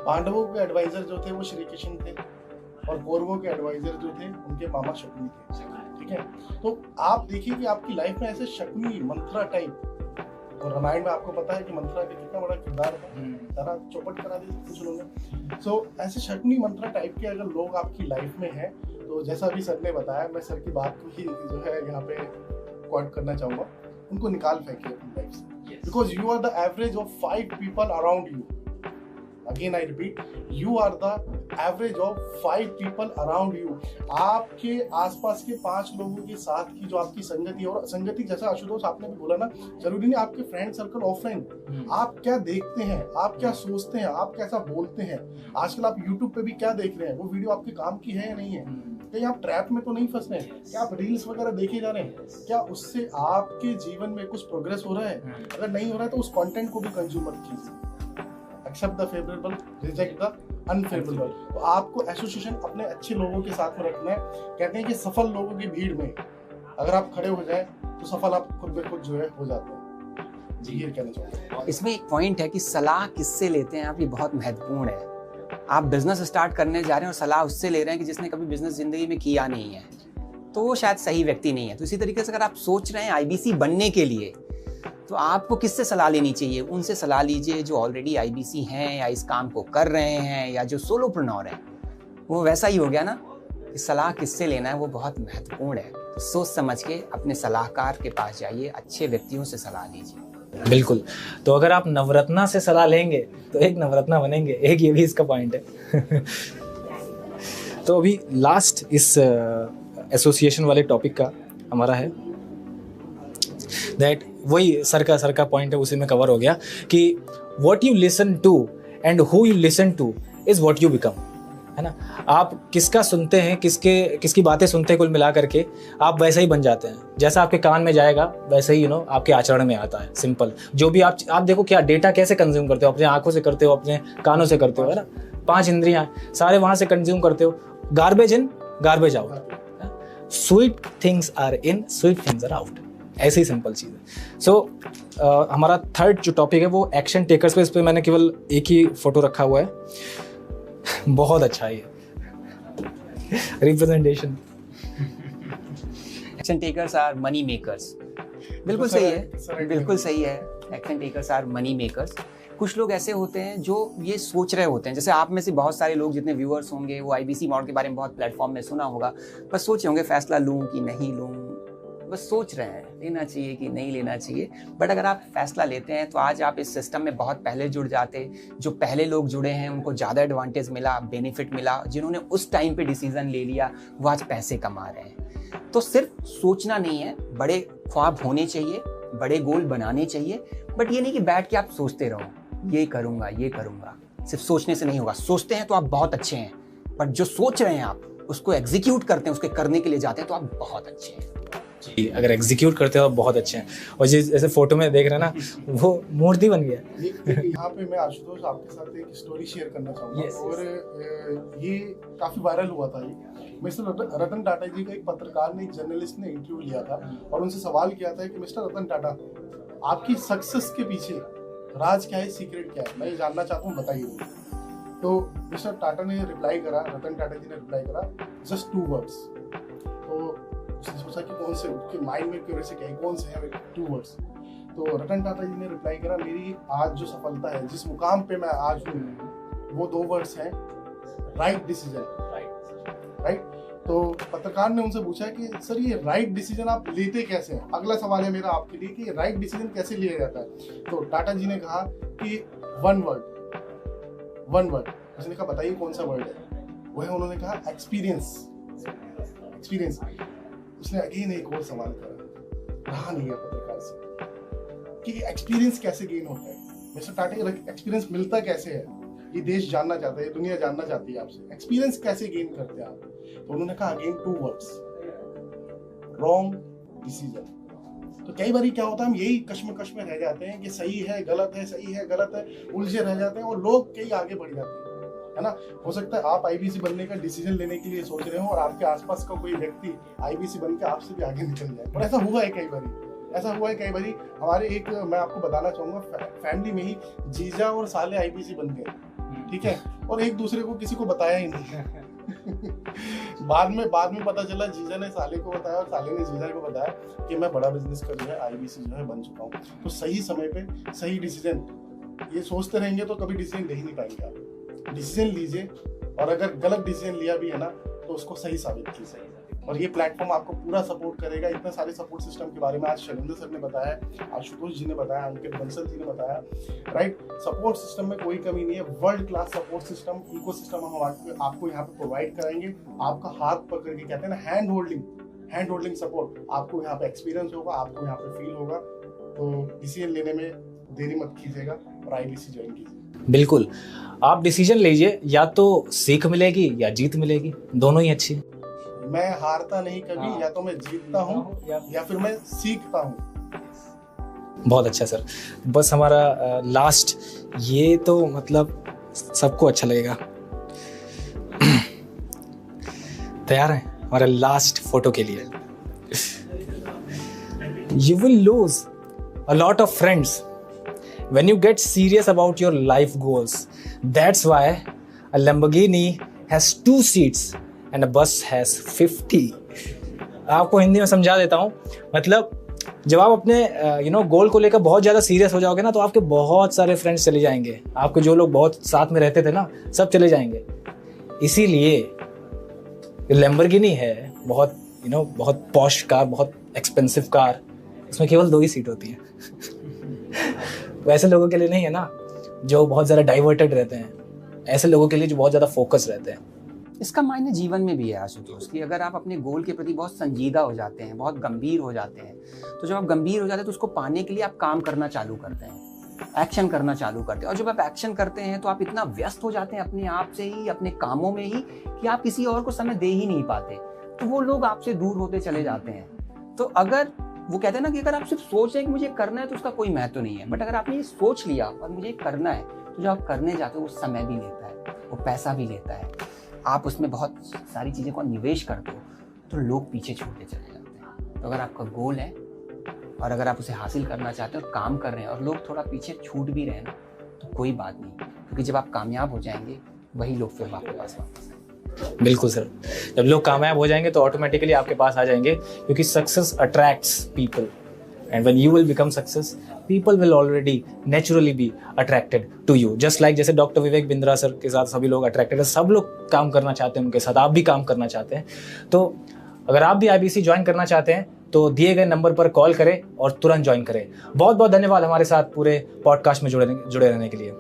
पांडवों के एडवाइजर जो थे वो श्री कृष्ण थे, और कौरवों के एडवाइजर जो थे उनके मामा शकुनी थे। ठीक है, तो आप देखिए कि आपकी लाइफ में ऐसे शकुनी, मंथरा टाइप, और रामायण में आपको पता है कि मंथरा का कितना बड़ा किरदार था, तरह चौपट करा दी कुछ लोगों ने। सो ऐसे शकुनी, मंथरा टाइप के अगर लोग आपकी लाइफ में हैं, तो जैसा अभी सर ने बताया, मैं सर की बात को ही जो है यहाँ पे क्वाट करना चाहूंगा, उनको निकाल फेंकिए अपनी लाइफ से, because you are the average of 5 people around you. Again I repeat, you are the average of 5 people around you. आपके आसपास के 5 लोगों के साथ की जो आपकी संगति, और संगति जैसा आशुतोष आपने भी बोला ना, जरूरी नहीं आपके फ्रेंड सर्कल ऑफलाइन, आप क्या देखते हैं, आप क्या सोचते हैं, आप कैसा बोलते हैं, आजकल आप यूट्यूब पे भी क्या देख रहे हैं, वो वीडियो आपके काम की है या नहीं है, कहीं आप ट्रैप में तो नहीं फंस रहे हैं, क्या आप रील्स वगैरह देखे जा रहे हैं, क्या उससे आपके जीवन में कुछ प्रोग्रेस हो रहा है? अगर नहीं हो रहा है तो उस कंटेंट को भी कंज्यूम मत कीजिए। Accept the favourable, reject the unfavourable. तो आपको एसोसिएशन अपने अच्छे लोगों के साथ में रखना है। कहते हैं कि सफल लोगों की भीड़ में अगर आप खड़े हो जाए तो सफल आप खुद ब खुद जो है हो जाते हैं। जी, ये कहना चाहूँगा। इसमें एक पॉइंट है कि सलाह किससे लेते हैं आप, ये बहुत महत्वपूर्ण है। आप बिजनेस स्टार्ट करने जा रहे हैं और सलाह उससे ले रहे हैं कि जिसने कभी बिजनेस जिंदगी में किया नहीं है, तो वो शायद सही व्यक्ति नहीं है। तो इसी तरीके से अगर आप सोच रहे हैं आईबीसी बनने के लिए, तो आपको किससे सलाह लेनी चाहिए? उनसे सलाह लीजिए जो ऑलरेडी आईबीसी हैं या इस काम को कर रहे हैं, या जो सोलोप्रेन्योर हैं। वो वैसा ही हो गया ना, कि सलाह किससे लेना है वो बहुत महत्वपूर्ण है। तो सोच समझ के अपने सलाहकार के पास जाइए, अच्छे व्यक्तियों से सलाह लीजिए। बिल्कुल। तो अगर आप नवरत्ना से सलाह लेंगे तो एक नवरत्ना बनेंगे, एक ये भी इसका पॉइंट है। तो अभी लास्ट इस एसोसिएशन वाले टॉपिक का हमारा है दैट, वही सर का पॉइंट है, उसी में कवर हो गया कि what you listen to and who you listen to is what you become, है ना। आप किसका सुनते हैं, किसकी बातें सुनते हैं, कुल मिला करके आप वैसे ही बन जाते हैं। जैसा आपके कान में जाएगा वैसे ही आपके आचरण में आता है। सिंपल। जो भी आप देखो क्या डेटा कैसे कंज्यूम करते हो, अपने आंखों से करते हो, अपने कानों से करते हो, है ना। 5 इंद्रियां सारे वहां से कंज्यूम करते हो। Garbage in garbage out, sweet things are in, sweet things are out. ऐसी ही सिंपल चीज़ है। सो हमारा थर्ड जो टॉपिक है वो एक्शन टेकर्स पे। इस पे मैंने केवल एक ही फोटो रखा हुआ है। बहुत अच्छा है ये representation. Action takers are money makers. बिल्कुल सही है, बिल्कुल सही है। Action takers are money makers. कुछ लोग ऐसे होते हैं जो ये सोच रहे होते हैं, जैसे आप में से बहुत सारे लोग जितने व्यूअर्स होंगे वो आईबीसी मॉडल के बारे में बहुत प्लेटफॉर्म में सुना होगा, बस सोचे होंगे फैसला लूं कि नहीं लूं, बस सोच रहे हैं लेना चाहिए कि नहीं लेना चाहिए। बट अगर आप फैसला लेते हैं तो आज आप इस सिस्टम में बहुत पहले जुड़ जाते। जो पहले लोग जुड़े हैं उनको ज़्यादा एडवांटेज मिला, बेनिफिट मिला। जिन्होंने उस टाइम पे डिसीजन ले लिया वो आज पैसे कमा रहे हैं। तो सिर्फ सोचना नहीं है, बड़े ख्वाब होने चाहिए, बड़े गोल बनाने चाहिए। बट ये नहीं कि बैठ के आप सोचते रहो ये करूँगा ये करूँगा। सिर्फ सोचने से नहीं होगा। सोचते हैं तो आप बहुत अच्छे हैं, बट जो सोच रहे हैं आप उसको एग्जीक्यूट करते हैं, उसके करने के लिए जाते हैं तो आप बहुत अच्छे हैं। अगर एग्जीक्यूट करते हो तो बहुत अच्छे हैं। और जैसे फोटो में देख रहे हैं ना, वो मूर्ति बन गया। यहाँ पे मैं आशुतोष आपके साथ एक स्टोरी शेयर करना चाहूँगा। और ये काफी वायरल हुआ था। ये मिस्टर रतन टाटा जी का एक पत्रकार ने, एक जर्नलिस्ट ने इंटरव्यू लिया था और उनसे सवाल किया था कि मिस्टर रतन टाटा, आपकी सक्सेस के पीछे राज क्या है, सीक्रेट क्या है, मैं ये जानना चाहता हूँ, बताइए। तो मिस्टर टाटा ने रिप्लाई करा, रतन टाटा जी ने रिप्लाई करा, जस्ट 2 words। तो उसने सोचा कि कौन से, उसके माइंड में क्यूरियोसिटी क्या है, कौन से हैं 2 words। तो रतन टाटा जी ने रिप्लाई करा, मेरी आज जो सफलता है, जिस मुकाम पे मैं आज हूँ, वो 2 words हैं, राइट डिसीजन। राइट। तो पत्रकार ने उनसे पूछा कि सर ये राइट डिसीजन आप लेते कैसे हैं? अगला सवाल है मेरा आपके लिए कि राइट डिसीजन कैसे लिया जाता है? तो टाटा जी ने कहा कि 1 word। उसने कहा बताइए कौन सा वर्ड है? वो है, उन्होंने कहा एक्सपीरियंस। उसने अगेन एक और सवाल करा, रहा नहीं है पत्रकार से, कि एक्सपीरियंस कैसे गेन होता है। मैं स्टार्टिंग एक्सपीरियंस मिलता कैसे है, ये देश जानना चाहता है, ये दुनिया जानना चाहती है आपसे, एक्सपीरियंस कैसे गेन करते हैं आप। तो उन्होंने कहा अगेन 2 वर्ड्स, रॉन्ग डिसीजन। तो कई बार क्या होता है, हम यही कश्मकश में रह जाते हैं कि सही है गलत है, सही है गलत है, उलझे रह जाते हैं और लोग कई आगे बढ़ जाते हैं, है ना। हो सकता है आप आईबीसी बनने का डिसीजन लेने के लिए सोच रहे हो और आपके आसपास का कोई व्यक्ति आईबीसी बन के आपसे भी आगे निकल जाए। और ऐसा हुआ है कई बार। हमारे एक, मैं आपको बताना चाहूंगा, फैमिली में ही जीजा और साले आईबीसी बन गए, ठीक है, और एक दूसरे को किसी को बताया ही नहीं। बाद में पता चला जीजा ने साले को बताया और साले ने जीजा को बताया कि मैं बड़ा बिजनेस कर जो है आईबीसी जो है बन चुका हूँ। तो सही समय पे सही डिसीजन, ये सोचते रहेंगे तो कभी डिसीजन ले ही नहीं पाएंगे आप। डिसीजन लीजिए, और अगर गलत डिसीजन लिया भी है ना तो उसको सही साबित कीजिए। और ये प्लेटफॉर्म आपको पूरा सपोर्ट करेगा। इतने सारे सपोर्ट सिस्टम के बारे में आज शैलेंद्र सर ने बताया, आशुतोष जी ने बताया, अंकित बंसल जी ने बताया, राइट। सपोर्ट सिस्टम में कोई कमी नहीं है, world class support system, ecosystem हम आपको यहाँ पे प्रोवाइड कराएंगे। आपका हाथ पकड़ के, कहते हैं ना, हैंड होल्डिंग सपोर्ट, आपको यहाँ पे एक्सपीरियंस होगा, आपको यहाँ पे फील होगा। तो डिसीजन लेने में देरी मत कीजिएगा और आईबीसी ज्वाइन कीजिए। बिल्कुल, आप डिसीजन लीजिए, या तो सीख मिलेगी या जीत मिलेगी, दोनों ही अच्छी। मैं हारता नहीं कभी, या तो मैं जीतता हूँ या फिर मैं सीखता हूँ। बहुत अच्छा सर। बस हमारा लास्ट, ये तो मतलब सबको अच्छा लगेगा। तैयार हैं हमारे लास्ट फोटो के लिए? You will lose a lot of friends when you get serious about your life goals. That's why a Lamborghini has 2 seats and a bus has 50. आपको हिंदी में समझा देता हूँ। मतलब जब आप अपने गोल को लेकर बहुत ज़्यादा सीरियस हो जाओगे ना, तो आपके बहुत सारे फ्रेंड्स चले जाएंगे, आपके जो लोग बहुत साथ में रहते थे ना, सब चले जाएंगे। इसीलिए लैम्बोर्गिनी है बहुत बहुत पॉश कार, बहुत एक्सपेंसिव कार, इसमें केवल 2 ही सीट होती है। वैसे लोगों के लिए नहीं है ना, जो बहुत ज़्यादा डाइवर्टेड रहते हैं, ऐसे लोगों के लिए जो बहुत ज़्यादा फोकस रहते हैं। इसका मायने जीवन में भी है आशुतोष, कि अगर आप अपने गोल के प्रति बहुत संजीदा हो जाते हैं, बहुत गंभीर हो जाते हैं, तो जब आप गंभीर हो जाते हैं तो उसको पाने के लिए आप काम करना चालू करते हैं, एक्शन करना चालू करते हैं। और जब आप एक्शन करते हैं तो आप इतना व्यस्त हो जाते हैं अपने आप से ही, अपने कामों में ही, कि आप किसी और को समय दे ही नहीं पाते। तो वो लोग आपसे दूर होते चले जाते हैं। तो अगर वो कहते हैं ना कि अगर आप सिर्फ सोच रहे हैं कि मुझे करना है तो उसका कोई महत्व नहीं है, बट अगर आपने ये सोच लिया और मुझे करना है, तो जो आप करने जाते हो वो समय भी लेता है, वो पैसा भी लेता है, आप उसमें बहुत सारी चीज़ों को निवेश करते हो, तो लोग पीछे छूटते चले जाते हैं। तो अगर आपका गोल है और अगर आप उसे हासिल करना चाहते हो और काम कर रहे हैं और लोग थोड़ा पीछे छूट भी रहे हैं ना, तो कोई बात नहीं, क्योंकि जब आप कामयाब हो जाएंगे वही लोग फिर आपके पास वापस आएंगे। बिल्कुल सर, जब लोग कामयाब हो जाएंगे तो ऑटोमेटिकली आपके पास आ जाएंगे, क्योंकि success attracts people, and when you will become success, people will already naturally be attracted to you. Just like जैसे डॉक्टर विवेक बिंद्रा सर के साथ सभी लोग अट्रैक्टेड है, सब लोग काम करना चाहते हैं उनके साथ, आप भी काम करना चाहते हैं। तो अगर आप भी आईबीसी ज्वाइन करना चाहते हैं तो दिए गए नंबर पर कॉल करें और तुरंत ज्वाइन करें। बहुत बहुत धन्यवाद हमारे साथ पूरे पॉडकास्ट में जुड़े रहने के लिए।